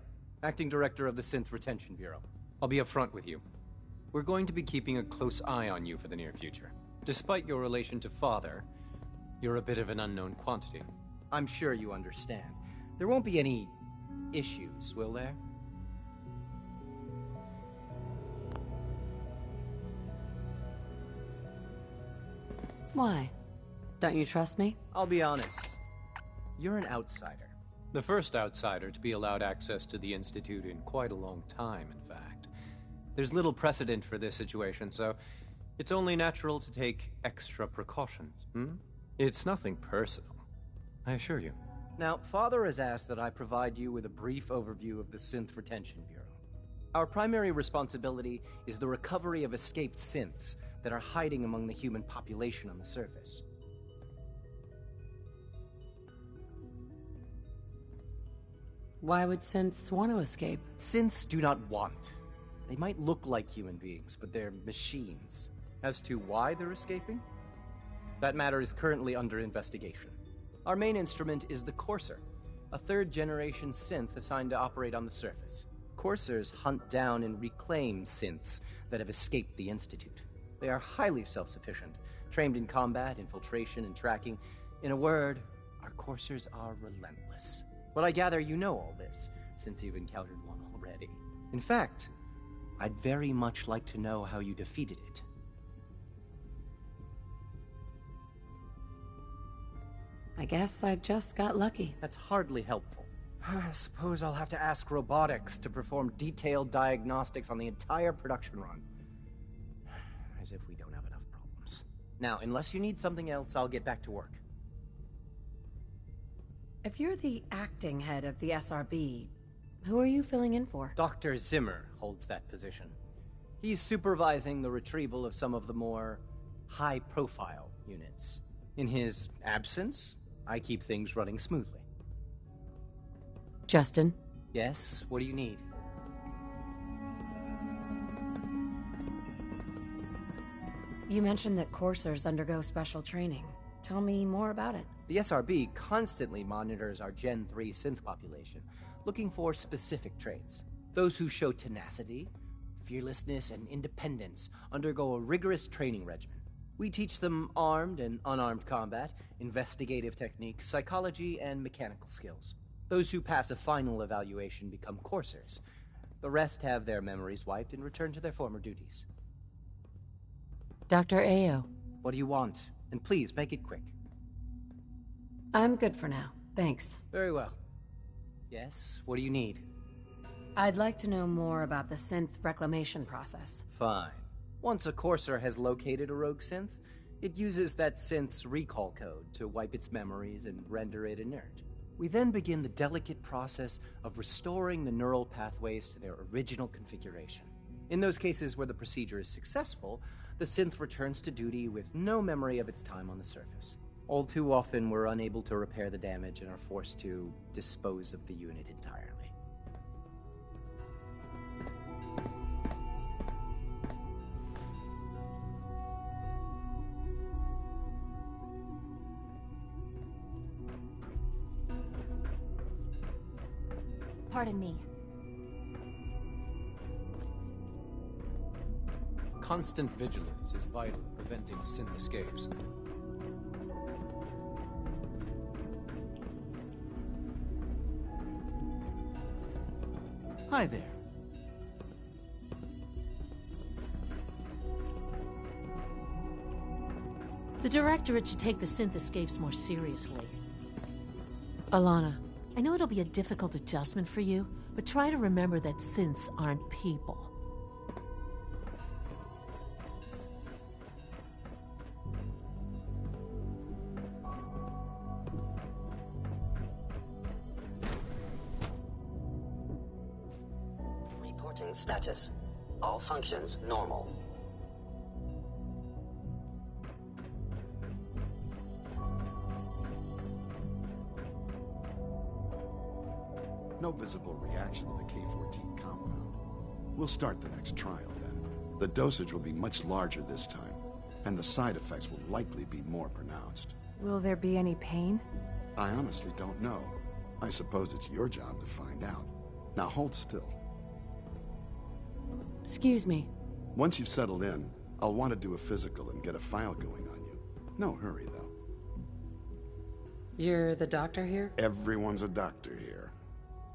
Speaker 22: Acting Director of the Synth Retention Bureau. I'll be upfront with you. We're going to be keeping a close eye on you for the near future. Despite your relation to Father, you're a bit of an unknown quantity. I'm sure you understand. There won't be any issues, will there?
Speaker 3: Why? Don't you trust me?
Speaker 22: I'll be honest. You're an outsider. The first outsider to be allowed access to the Institute in quite a long time, in fact. There's little precedent for this situation, so it's only natural to take extra precautions, It's nothing personal, I assure you. Now, Father has asked that I provide you with a brief overview of the Synth Retention Bureau. Our primary responsibility is the recovery of escaped synths that are hiding among the human population on the surface.
Speaker 3: Why would synths want to escape?
Speaker 22: Synths do not want. They might look like human beings, but they're machines. As to why they're escaping? That matter is currently under investigation. Our main instrument is the Courser, a third-generation synth assigned to operate on the surface. Coursers hunt down and reclaim synths that have escaped the Institute. They are highly self-sufficient, trained in combat, infiltration, and tracking. In a word, our Coursers are relentless. But I gather you know all this, since you've encountered one already. In fact, I'd very much like to know how you defeated it.
Speaker 3: I guess I just got lucky.
Speaker 22: That's hardly helpful. I suppose I'll have to ask robotics to perform detailed diagnostics on the entire production run. As if we don't have enough problems. Now, unless you need something else, I'll get back to work.
Speaker 3: If you're the acting head of the SRB, who are you filling in for?
Speaker 22: Dr. Zimmer holds that position. He's supervising the retrieval of some of the more high-profile units. In his absence, I keep things running smoothly.
Speaker 3: Justin?
Speaker 22: Yes? What do you need?
Speaker 3: You mentioned that coursers undergo special training. Tell me more about it.
Speaker 22: The SRB constantly monitors our Gen 3 synth population, looking for specific traits. Those who show tenacity, fearlessness, and independence undergo a rigorous training regimen. We teach them armed and unarmed combat, investigative techniques, psychology, and mechanical skills. Those who pass a final evaluation become coursers. The rest have their memories wiped and return to their former duties.
Speaker 3: Dr. Ao.
Speaker 22: What do you want? And please, make it quick.
Speaker 3: I'm good for now. Thanks.
Speaker 22: Very well. Yes, what do you need?
Speaker 3: I'd like to know more about the synth reclamation process.
Speaker 22: Fine. Once a Courser has located a rogue synth, it uses that synth's recall code to wipe its memories and render it inert. We then begin the delicate process of restoring the neural pathways to their original configuration. In those cases where the procedure is successful, the synth returns to duty with no memory of its time on the surface. All too often, we're unable to repair the damage and are forced to dispose of the unit entirely.
Speaker 16: Pardon me.
Speaker 22: Constant vigilance is vital in preventing synth escapes.
Speaker 5: Hi there.
Speaker 17: The Directorate should take the synth escapes more seriously.
Speaker 3: Alana.
Speaker 17: I know it'll be a difficult adjustment for you, but try to remember that synths aren't people.
Speaker 19: Reporting status. All functions normal.
Speaker 20: No visible reaction to the K-14 compound. We'll start the next trial then. The dosage will be much larger this time, and the side effects will likely be more pronounced.
Speaker 10: Will there be any pain?
Speaker 5: I honestly don't know. I suppose it's your job to find out. Now hold still.
Speaker 3: Excuse me.
Speaker 5: Once you've settled in, I'll want to do a physical and get a file going on you. No hurry, though.
Speaker 3: You're the doctor here?
Speaker 5: Everyone's a doctor here.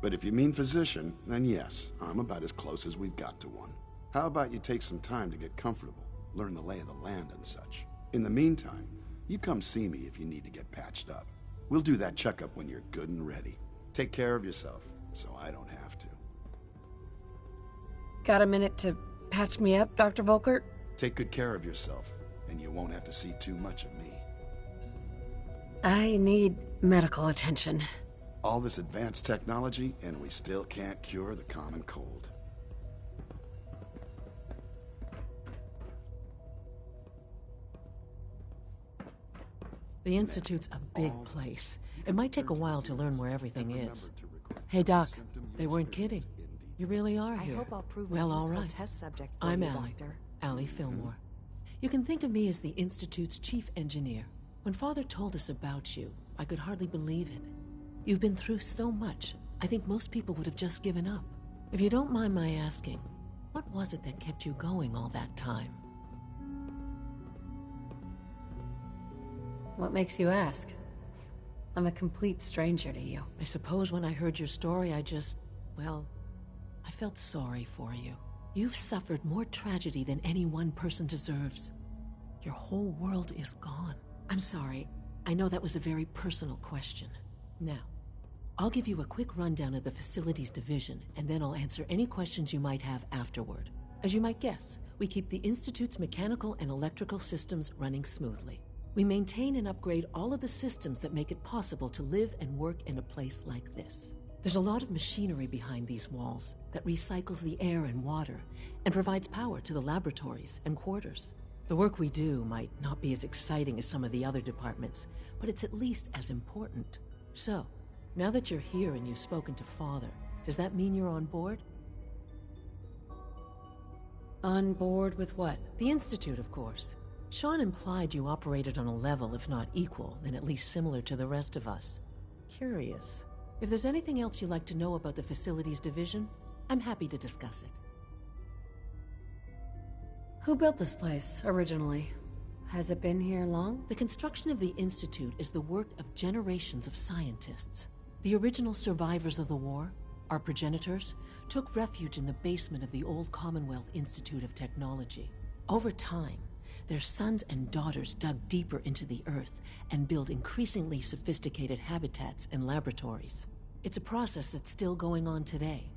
Speaker 5: But if you mean physician, then yes, I'm about as close as we've got to one. How about you take some time to get comfortable, learn the lay of the land and such. In the meantime, you come see me if you need to get patched up. We'll do that checkup when you're good and ready. Take care of yourself, so I don't have to.
Speaker 3: Got a minute to patch me up, Dr. Volkert?
Speaker 5: Take good care of yourself, and you won't have to see too much of me.
Speaker 3: I need medical attention.
Speaker 5: All this advanced technology, and we still can't cure the common cold.
Speaker 17: The Institute's a big place. It might take a while to learn where everything is.
Speaker 3: Hey, Doc.
Speaker 17: They weren't kidding. You really are here.
Speaker 10: I hope I'll prove
Speaker 17: well,
Speaker 10: a
Speaker 17: all
Speaker 10: useful
Speaker 17: right.
Speaker 10: test subject for
Speaker 17: I'm
Speaker 10: you,
Speaker 17: Allie.
Speaker 10: Doctor.
Speaker 17: Allie Fillmore. You can think of me as the Institute's chief engineer. When Father told us about you, I could hardly believe it. You've been through so much, I think most people would have just given up. If you don't mind my asking, what was it that kept you going all that time?
Speaker 3: What makes you ask? I'm a complete stranger to you.
Speaker 17: I suppose when I heard your story, I felt sorry for you. You've suffered more tragedy than any one person deserves. Your whole world is gone. I'm sorry. I know that was a very personal question. Now, I'll give you a quick rundown of the Facilities Division, and then I'll answer any questions you might have afterward. As you might guess, we keep the Institute's mechanical and electrical systems running smoothly. We maintain and upgrade all of the systems that make it possible to live and work in a place like this. There's a lot of machinery behind these walls that recycles the air and water and provides power to the laboratories and quarters. The work we do might not be as exciting as some of the other departments, but it's at least as important. So, now that you're here and you've spoken to Father, does that mean you're on board?
Speaker 3: On board with what?
Speaker 17: The Institute, of course. Sean implied you operated on a level, if not equal, then at least similar to the rest of us. Curious. If there's anything else you'd like to know about the Facilities Division, I'm happy to discuss it.
Speaker 3: Who built this place, originally? Has it been here long?
Speaker 17: The construction of the Institute is the work of generations of scientists. The original survivors of the war, our progenitors, took refuge in the basement of the old Commonwealth Institute of Technology. Over time, their sons and daughters dug deeper into the earth and built increasingly sophisticated habitats and laboratories. It's a process that's still going on today.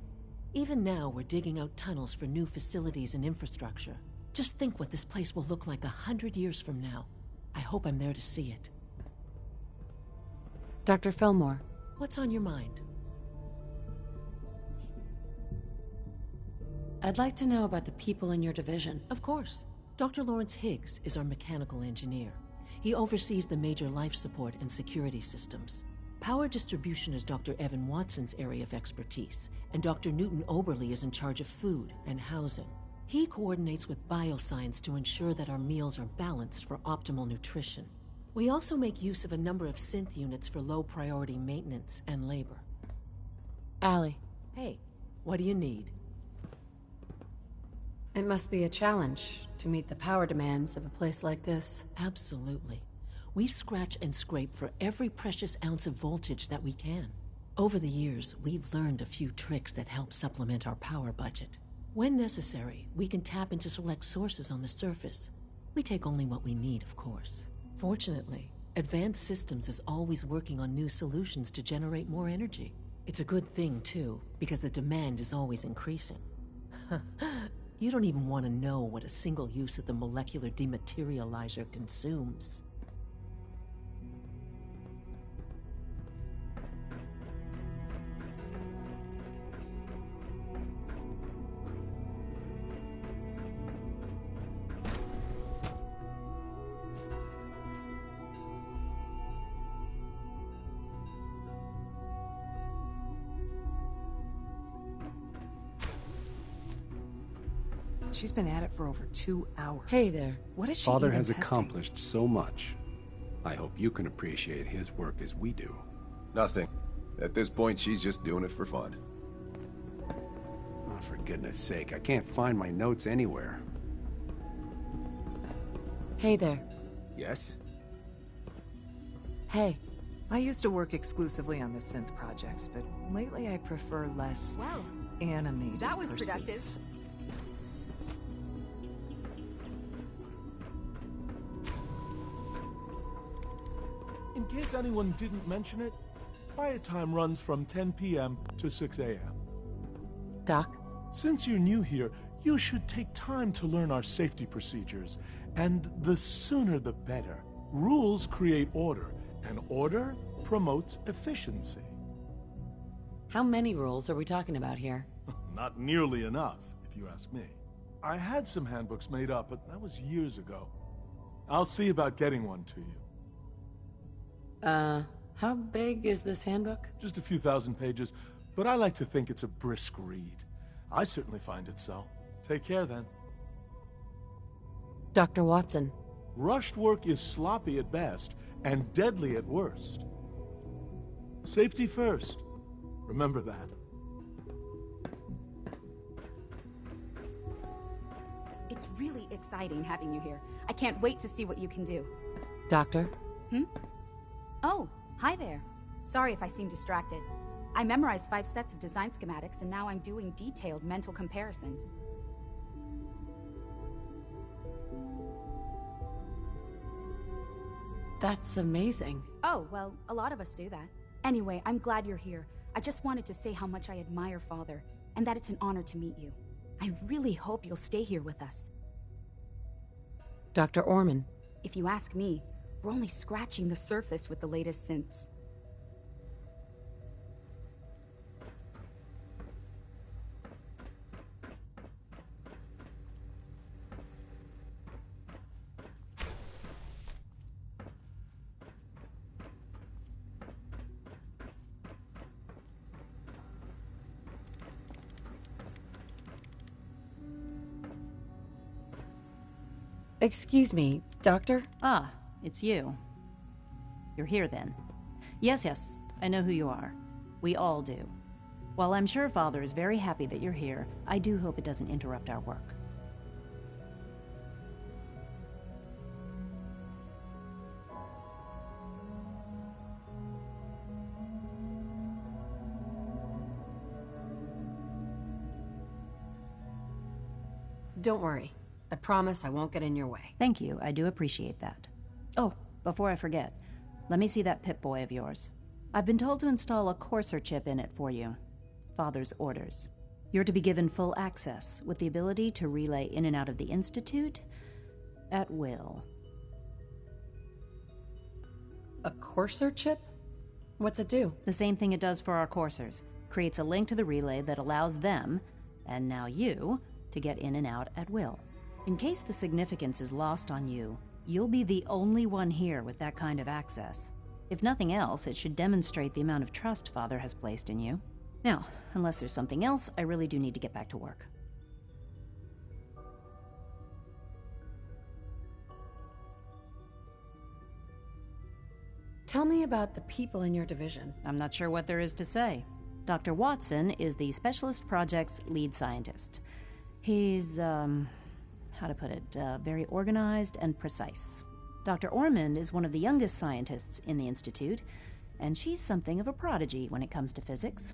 Speaker 17: Even now, we're digging out tunnels for new facilities and infrastructure. Just think what this place will look like 100 years from now. I hope I'm there to see it.
Speaker 3: Dr. Fillmore.
Speaker 17: What's on your mind?
Speaker 3: I'd like to know about the people in your division.
Speaker 17: Of course. Dr. Lawrence Higgs is our mechanical engineer. He oversees the major life support and security systems. Power distribution is Dr. Evan Watson's area of expertise, and Dr. Newton Oberly is in charge of food and housing. He coordinates with bioscience to ensure that our meals are balanced for optimal nutrition. We also make use of a number of synth units for low-priority maintenance and labor.
Speaker 3: Allie.
Speaker 17: Hey, what do you need?
Speaker 3: It must be a challenge to meet the power demands of a place like this.
Speaker 17: Absolutely. We scratch and scrape for every precious ounce of voltage that we can. Over the years, we've learned a few tricks that help supplement our power budget. When necessary, we can tap into select sources on the surface. We take only what we need, of course. Fortunately, Advanced Systems is always working on new solutions to generate more energy. It's a good thing, too, because the demand is always increasing. You don't even want to know what a single use of the molecular dematerializer consumes.
Speaker 10: She's been at it for over 2 hours.
Speaker 3: Hey there.
Speaker 10: What is she
Speaker 6: Father
Speaker 10: even
Speaker 6: has
Speaker 10: testing?
Speaker 6: accomplished so much. I hope you can appreciate his work as we do.
Speaker 15: Nothing. At this point, she's just doing it for fun.
Speaker 2: Oh, for goodness sake, I can't find my notes anywhere.
Speaker 3: Hey there.
Speaker 2: Yes?
Speaker 3: Hey.
Speaker 6: I used to work exclusively on the synth projects, but lately I prefer less animated
Speaker 23: that was
Speaker 6: pursuits.
Speaker 23: productive.
Speaker 24: In case anyone didn't mention it, quiet time runs from 10 p.m. to 6 a.m.
Speaker 3: Doc?
Speaker 24: Since you're new here, you should take time to learn our safety procedures, and the sooner the better. Rules create order, and order promotes efficiency.
Speaker 3: How many rules are we talking about here?
Speaker 24: Not nearly enough, if you ask me. I had some handbooks made up, but that was years ago. I'll see about getting one to you.
Speaker 3: How big is this handbook?
Speaker 24: Just a few thousand pages, but I like to think it's a brisk read. I certainly find it so. Take care, then.
Speaker 3: Dr. Watson.
Speaker 24: Rushed work is sloppy at best and deadly at worst. Safety first. Remember that.
Speaker 23: It's really exciting having you here. I can't wait to see what you can do.
Speaker 3: Doctor?
Speaker 23: Oh, hi there. Sorry if I seem distracted. I memorized 5 sets of design schematics, and now I'm doing detailed mental comparisons.
Speaker 3: That's amazing.
Speaker 23: Oh, well, a lot of us do that. Anyway, I'm glad you're here. I just wanted to say how much I admire Father, and that it's an honor to meet you. I really hope you'll stay here with us.
Speaker 3: Dr. Orman.
Speaker 23: If you ask me, we're only scratching the surface with the latest synths.
Speaker 3: Excuse me, Doctor?
Speaker 25: Ah, it's you. You're here then. Yes, I know who you are. We all do. While I'm sure Father is very happy that you're here, I do hope it doesn't interrupt our work.
Speaker 3: Don't worry. I promise I won't get in your way.
Speaker 25: Thank you, I do appreciate that. Oh, before I forget, let me see that Pip-Boy of yours. I've been told to install a Courser chip in it for you. Father's orders. You're to be given full access, with the ability to relay in and out of the Institute at will.
Speaker 3: A Courser chip? What's it do?
Speaker 25: The same thing it does for our coursers. Creates a link to the relay that allows them, and now you, to get in and out at will. In case the significance is lost on you, you'll be the only one here with that kind of access. If nothing else, it should demonstrate the amount of trust Father has placed in you. Now, unless there's something else, I really do need to get back to work.
Speaker 3: Tell me about the people in your division.
Speaker 25: I'm not sure what there is to say. Dr. Watson is the Specialist Project's lead scientist. He's, how to put it, very organized and precise. Dr. Ormond is one of the youngest scientists in the Institute, and she's something of a prodigy when it comes to physics.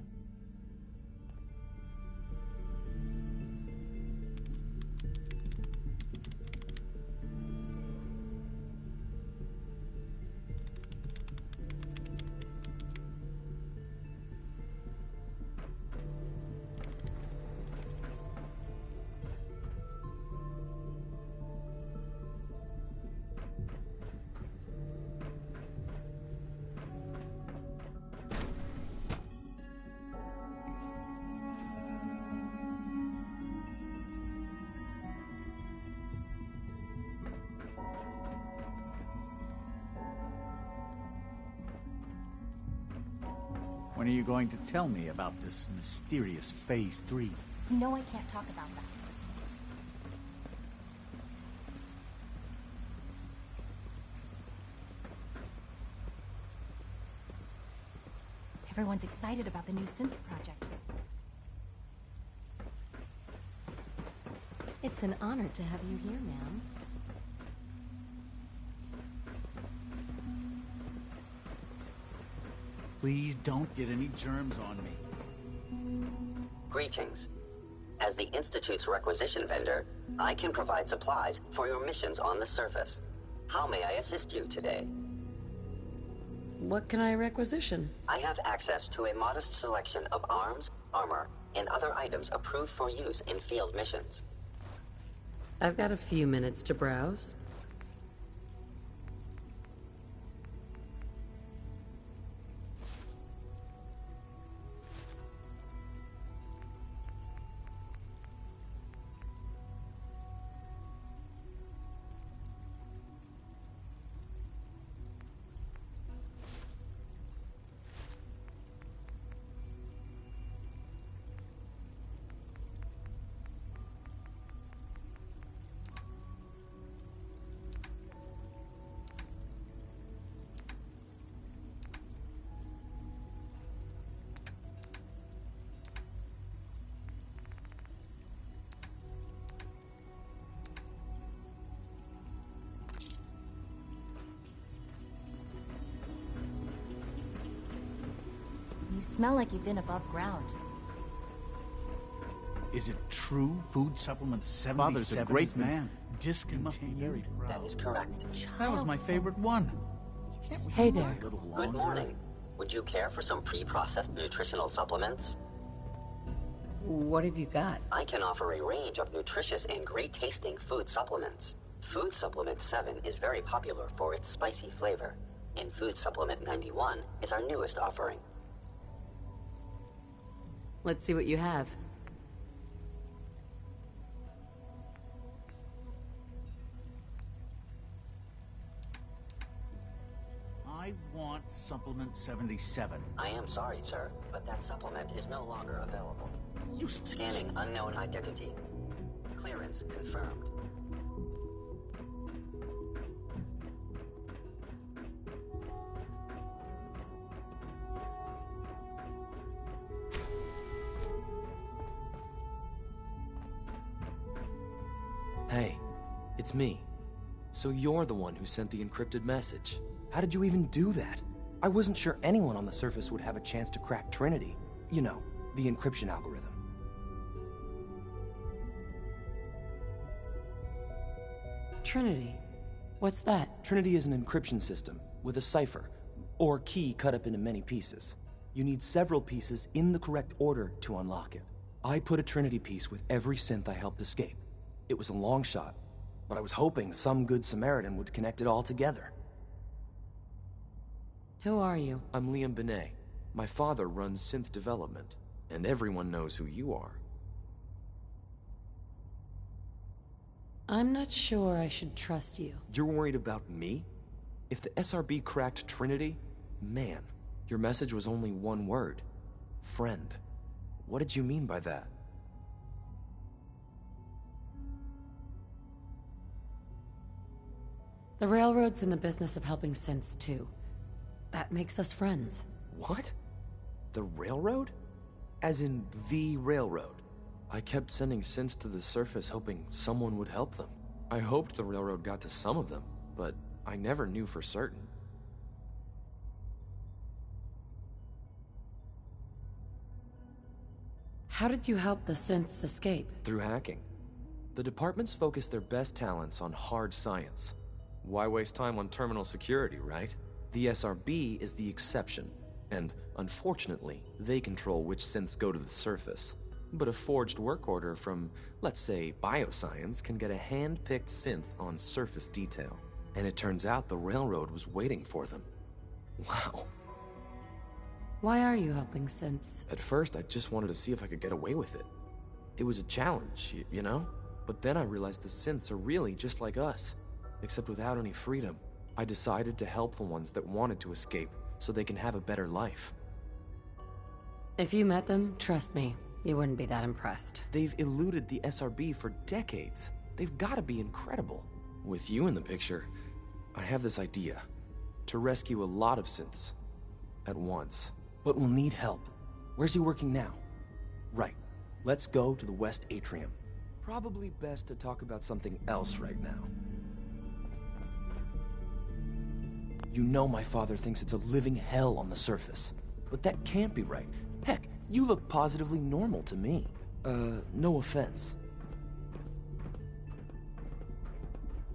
Speaker 7: When are you going to tell me about this mysterious Phase 3?
Speaker 16: You know I can't talk about that. Everyone's excited about the new synth project.
Speaker 4: It's an honor to have you here, ma'am.
Speaker 7: Please don't get any germs on me.
Speaker 19: Greetings. As the Institute's requisition vendor, I can provide supplies for your missions on the surface. How may I assist you today?
Speaker 4: What can I requisition?
Speaker 19: I have access to a modest selection of arms, armor, and other items approved for use in field missions.
Speaker 4: I've got a few minutes to browse.
Speaker 16: You smell like you've been above ground.
Speaker 7: Is it true food supplement 77
Speaker 8: Father's a great man.
Speaker 7: discontinued?
Speaker 19: That is correct.
Speaker 7: That was my favorite one.
Speaker 4: Hey there.
Speaker 19: Good morning. Would you care for some pre-processed nutritional supplements?
Speaker 4: What have you got?
Speaker 19: I can offer a range of nutritious and great-tasting food supplements. Food Supplement 7 is very popular for its spicy flavor, and Food Supplement 91 is our newest offering.
Speaker 4: Let's see what you have.
Speaker 7: I want supplement 77.
Speaker 19: I am sorry, sir, but that supplement is no longer available. Scanning unknown identity. Clearance confirmed.
Speaker 11: Hey, it's me. So you're the one who sent the encrypted message. How did you even do that? I wasn't sure anyone on the surface would have a chance to crack Trinity. You know, the encryption algorithm.
Speaker 4: Trinity? What's that?
Speaker 11: Trinity is an encryption system with a cipher, or key cut up into many pieces. You need several pieces in the correct order to unlock it. I put a Trinity piece with every synth I helped escape. It was a long shot, but I was hoping some good Samaritan would connect it all together.
Speaker 4: Who are you?
Speaker 11: I'm Liam Benet. My father runs synth development, and everyone knows who you are.
Speaker 4: I'm not sure I should trust you.
Speaker 11: You're worried about me? If the SRB cracked Trinity, man, your message was only one word. Friend. What did you mean by that?
Speaker 4: The Railroad's in the business of helping synths too. That makes us friends.
Speaker 11: What? The Railroad? As in the Railroad? I kept sending synths to the surface hoping someone would help them. I hoped the Railroad got to some of them, but I never knew for certain.
Speaker 4: How did you help the synths escape?
Speaker 11: Through hacking. The departments focus their best talents on hard science. Why waste time on terminal security, right? The SRB is the exception, and unfortunately, they control which synths go to the surface. But a forged work order from, let's say, bioscience can get a hand-picked synth on surface detail. And it turns out the Railroad was waiting for them. Wow.
Speaker 4: Why are you helping synths?
Speaker 11: At first, I just wanted to see if I could get away with it. It was a challenge, you know? But then I realized the synths are really just like us, except without any freedom. I decided to help the ones that wanted to escape, so they can have a better life.
Speaker 4: If you met them, trust me, you wouldn't be that impressed.
Speaker 11: They've eluded the SRB for decades. They've got to be incredible. With you in the picture, I have this idea. To rescue a lot of synths. At once. but we'll need help. Where's he working now? Right. Let's go to the West Atrium. Probably best to talk about something else right now. You know my father thinks it's a living hell on the surface. But that can't be right. Heck, you look positively normal to me. No offense.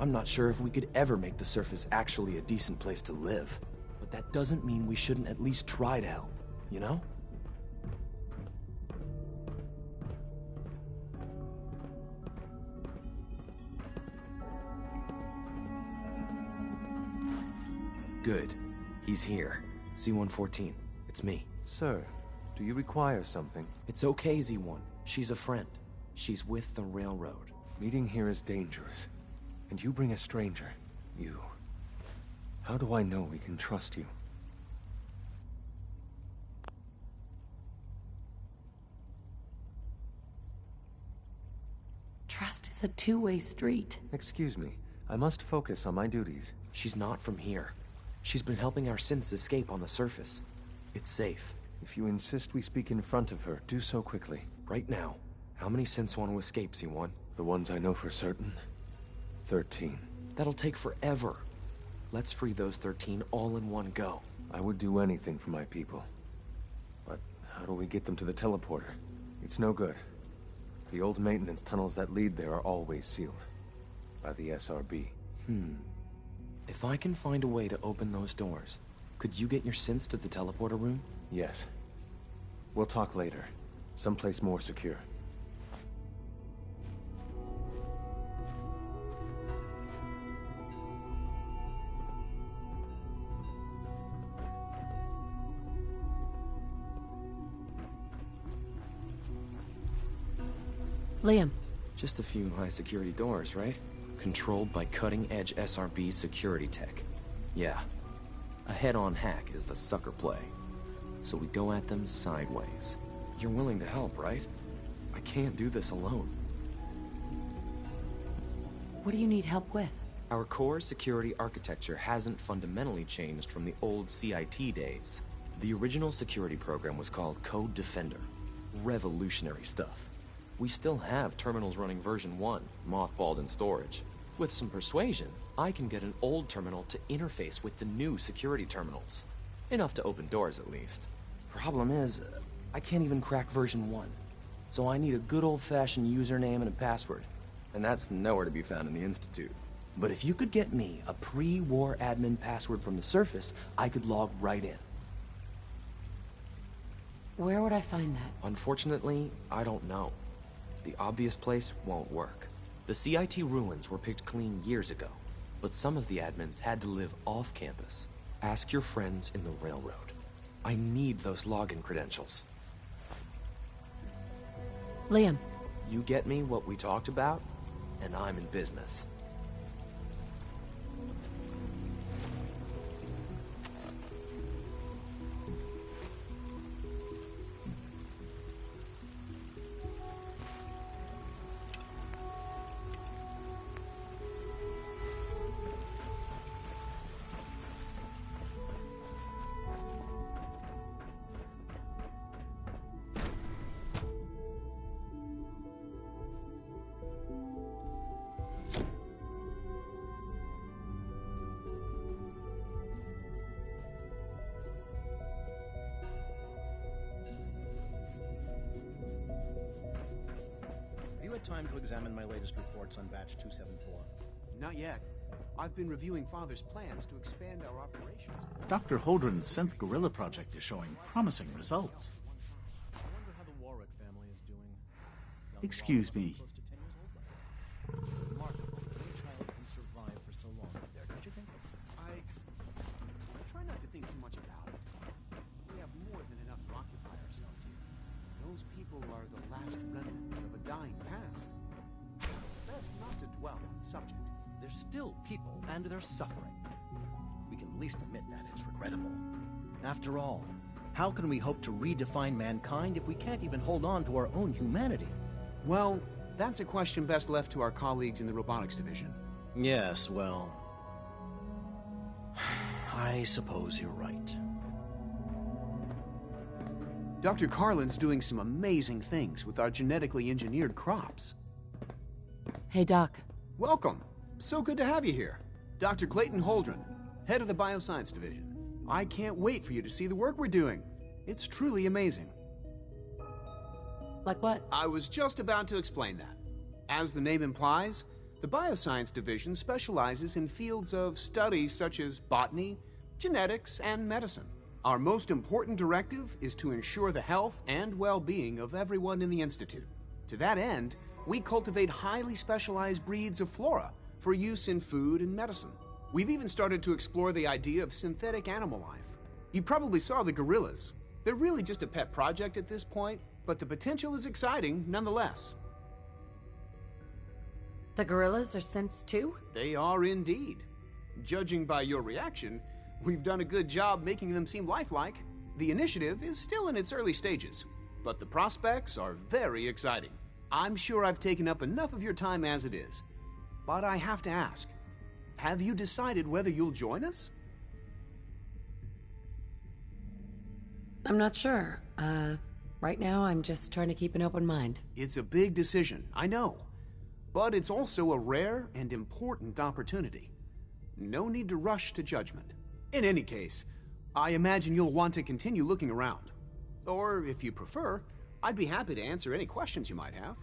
Speaker 11: I'm not sure if we could ever make the surface actually a decent place to live. But that doesn't mean we shouldn't at least try to help, you know? Good. He's here. C-114. It's me.
Speaker 2: Sir, do you require something?
Speaker 11: It's okay, Z1. She's a friend. She's with the railroad.
Speaker 2: Meeting here is dangerous. And you bring a stranger. You. How do I know we can trust you?
Speaker 3: Trust is a two-way street.
Speaker 2: Excuse me. I must focus on my duties.
Speaker 11: She's not from here. She's been helping our synths escape on the surface. It's safe.
Speaker 2: If you insist we speak in front of her, do so quickly.
Speaker 11: Right now. How many synths want to escape, Z1?
Speaker 2: The ones I know for certain. 13.
Speaker 11: That'll take forever. Let's free those 13 all in one go.
Speaker 2: I would do anything for my people. But how do we get them to the teleporter? It's no good. The old maintenance tunnels that lead there are always sealed. By the SRB.
Speaker 11: If I can find a way to open those doors, could you get your synths to the teleporter room?
Speaker 2: Yes. We'll talk later. Someplace more secure.
Speaker 4: Liam.
Speaker 11: Just a few high-security doors, right? Controlled by cutting-edge SRB security tech. Yeah. A head-on hack is the sucker play. So we go at them sideways. You're willing to help, right? I can't do this alone.
Speaker 4: What do you need help with?
Speaker 11: Our core security architecture hasn't fundamentally changed from the old CIT days. The original security program was called Code Defender. Revolutionary stuff. We still have terminals running version 1, mothballed in storage. With some persuasion, I can get an old terminal to interface with the new security terminals. Enough to open doors, at least. Problem is, I can't even crack version 1. So I need a good old-fashioned username and a password. And that's nowhere to be found in the Institute. But if you could get me a pre-war admin password from the surface, I could log right in.
Speaker 4: Where would I find that?
Speaker 11: Unfortunately, I don't know. The obvious place won't work. The CIT ruins were picked clean years ago, but some of the admins had to live off campus. Ask your friends in the railroad. I need those login credentials.
Speaker 4: Liam.
Speaker 11: You get me what we talked about, and I'm in business.
Speaker 8: Time to examine my latest reports on Batch 274.
Speaker 21: Not yet. I've been reviewing Father's plans to expand our operations.
Speaker 7: Dr. Holdren's Synth Gorilla project is showing promising results.
Speaker 8: I wonder how the Warwick family is doing.
Speaker 7: Excuse me.
Speaker 8: Remarkable that any child can survive for so long up there, don't you think? I try not to think too much about it. We have more than enough to occupy ourselves here. Those people are the last remnants of a dying past. It's best not to dwell on the subject. They're still people, and they're suffering. We can at least admit that it's regrettable. After all, how can we hope to redefine mankind if we can't even hold on to our own humanity?
Speaker 21: Well, that's a question best left to our colleagues in the robotics division.
Speaker 8: Yes, well, I suppose you're right. Dr. Carlin's doing some amazing things with our genetically engineered crops.
Speaker 4: Hey, Doc.
Speaker 8: Welcome. So good to have you here. Dr. Clayton Holdren, head of the Bioscience Division. I can't wait for you to see the work we're doing. It's truly amazing.
Speaker 4: Like what?
Speaker 8: I was just about to explain that. As the name implies, the Bioscience Division specializes in fields of study such as botany, genetics, and medicine. Our most important directive is to ensure the health and well-being of everyone in the Institute. To that end, we cultivate highly specialized breeds of flora for use in food and medicine. We've even started to explore the idea of synthetic animal life. You probably saw the gorillas. They're really just a pet project at this point, but the potential is exciting nonetheless.
Speaker 4: The gorillas are synths too?
Speaker 8: They are indeed. Judging by your reaction, we've done a good job making them seem lifelike. The initiative is still in its early stages, but the prospects are very exciting. I'm sure I've taken up enough of your time as it is, but I have to ask, have you decided whether you'll join us?
Speaker 4: I'm not sure. Right now I'm just trying to keep an open mind.
Speaker 8: It's a big decision, I know, but it's also a rare and important opportunity. No need to rush to judgment. In any case, I imagine you'll want to continue looking around. Or, if you prefer, I'd be happy to answer any questions you might have.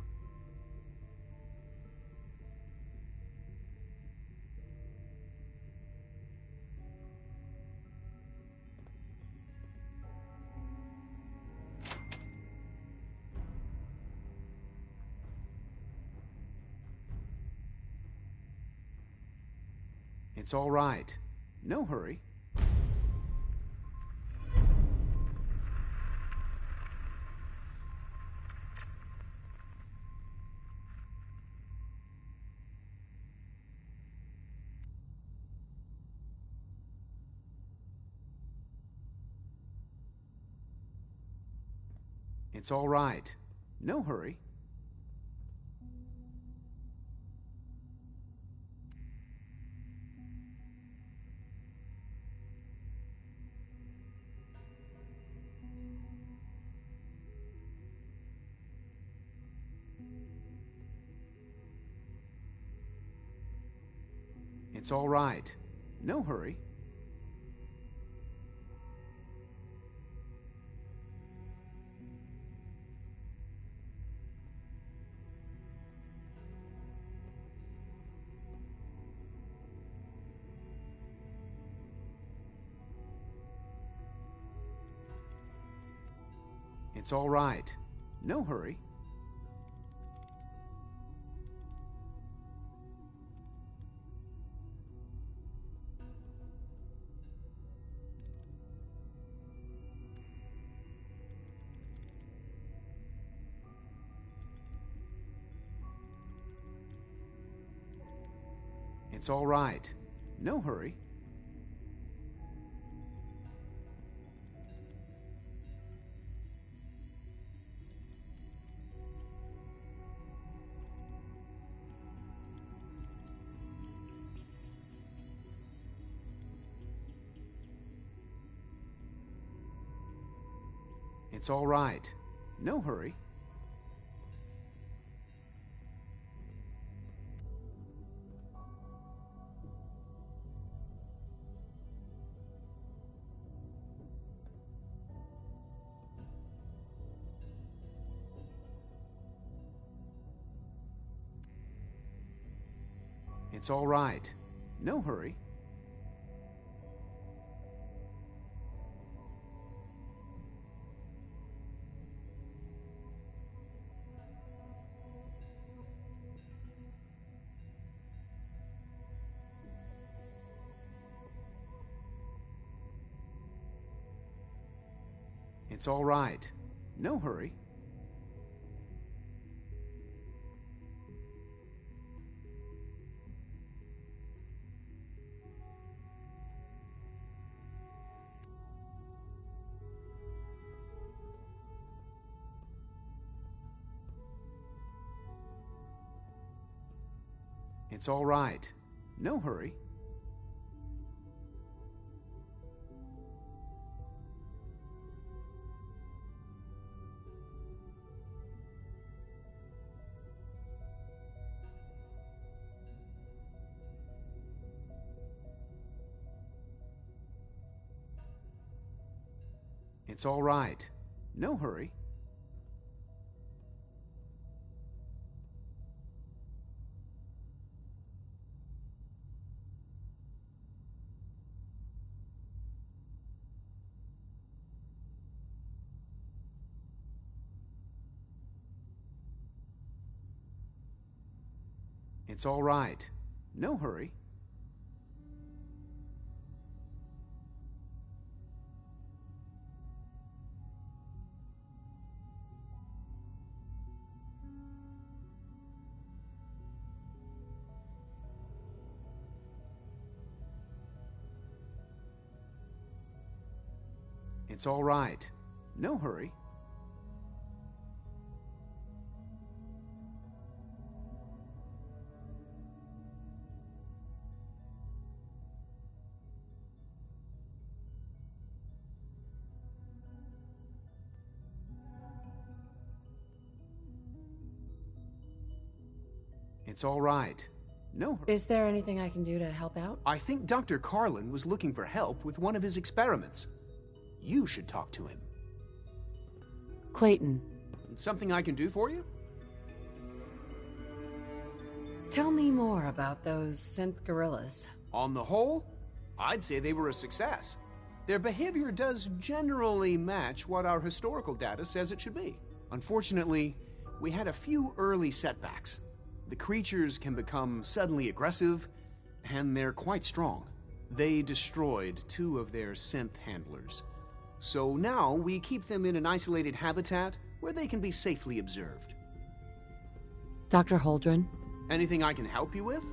Speaker 8: It's all right. No hurry. It's all right. No hurry. It's all right. No hurry. It's all right. No hurry. It's all right. No hurry. It's all right. No hurry. It's all right. No hurry. It's all right. No hurry. It's all right. No hurry. It's all right. No hurry. It's all right. No hurry. It's all right. No hurry. It's all right. No.
Speaker 4: Is there anything I can do to help out?
Speaker 8: I think Dr. Carlin was looking for help with one of his experiments. You should talk to him.
Speaker 4: Clayton.
Speaker 8: Something I can do for you?
Speaker 4: Tell me more about those synth gorillas.
Speaker 8: On the whole, I'd say they were a success. Their behavior does generally match what our historical data says it should be. Unfortunately, we had a few early setbacks. The creatures can become suddenly aggressive, and they're quite strong. They destroyed 2 of their synth handlers. So now we keep them in an isolated habitat where they can be safely observed.
Speaker 4: Dr. Holdren?
Speaker 8: Anything I can help you with?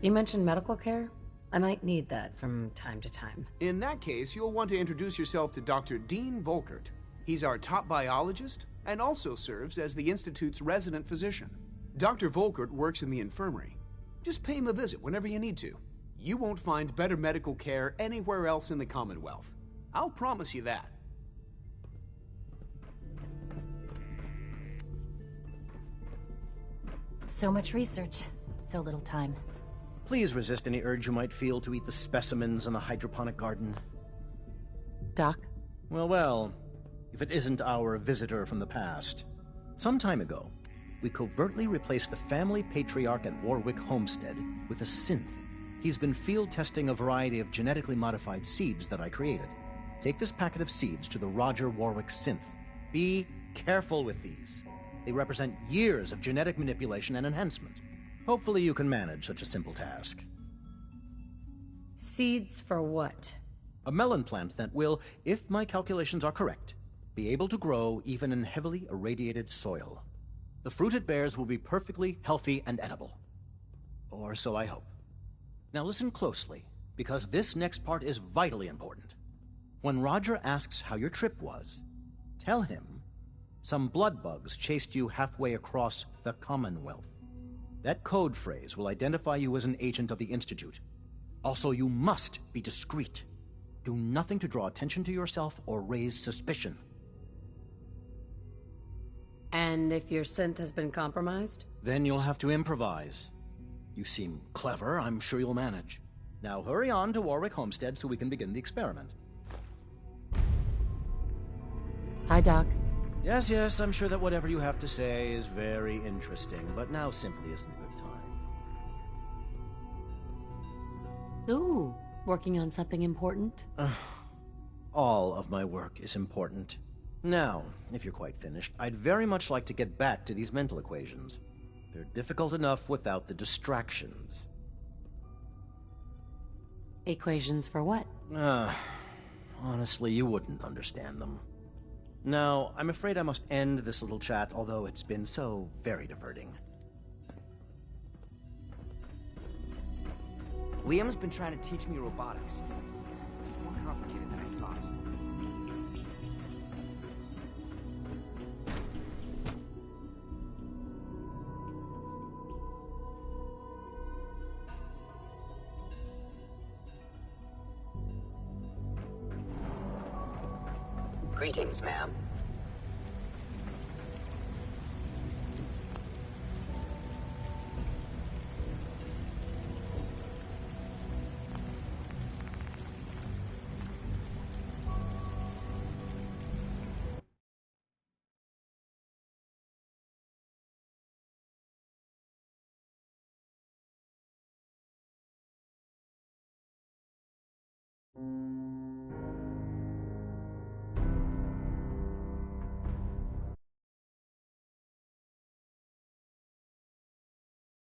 Speaker 4: You mentioned medical care? I might need that from time to time.
Speaker 8: In that case, you'll want to introduce yourself to Dr. Dean Volkert. He's our top biologist and also serves as the Institute's resident physician. Dr. Volkert works in the infirmary. Just pay him a visit whenever you need to. You won't find better medical care anywhere else in the Commonwealth. I'll promise you that.
Speaker 16: So much research, so little time.
Speaker 9: Please resist any urge you might feel to eat the specimens in the hydroponic garden.
Speaker 4: Doc?
Speaker 9: Well, if it isn't our visitor from the past. Some time ago, we covertly replaced the family patriarch at Warwick Homestead with a synth. He's been field testing a variety of genetically modified seeds that I created. Take this packet of seeds to the Roger Warwick synth. Be careful with these. They represent years of genetic manipulation and enhancement. Hopefully you can manage such a simple task.
Speaker 4: Seeds for what?
Speaker 9: A melon plant that will, if my calculations are correct, be able to grow even in heavily irradiated soil. The fruit it bears will be perfectly healthy and edible. Or so I hope. Now listen closely, because this next part is vitally important. When Roger asks how your trip was, tell him some blood bugs chased you halfway across the Commonwealth. That code phrase will identify you as an agent of the Institute. Also, you must be discreet. Do nothing to draw attention to yourself or raise suspicion.
Speaker 4: And if your synth has been compromised?
Speaker 9: Then you'll have to improvise. You seem clever. I'm sure you'll manage. Now hurry on to Warwick Homestead so we can begin the experiment.
Speaker 4: Hi, Doc.
Speaker 9: Yes, I'm sure that whatever you have to say is very interesting, but now simply isn't a good time.
Speaker 4: Ooh, working on something important?
Speaker 9: All of my work is important. Now, if you're quite finished, I'd very much like to get back to these mental equations. They're difficult enough without the distractions.
Speaker 4: Equations for what?
Speaker 9: Honestly, you wouldn't understand them. Now, I'm afraid I must end this little chat, although it's been so very diverting.
Speaker 12: Liam's been trying to teach me robotics. It's more complicated than I thought.
Speaker 19: Greetings, ma'am.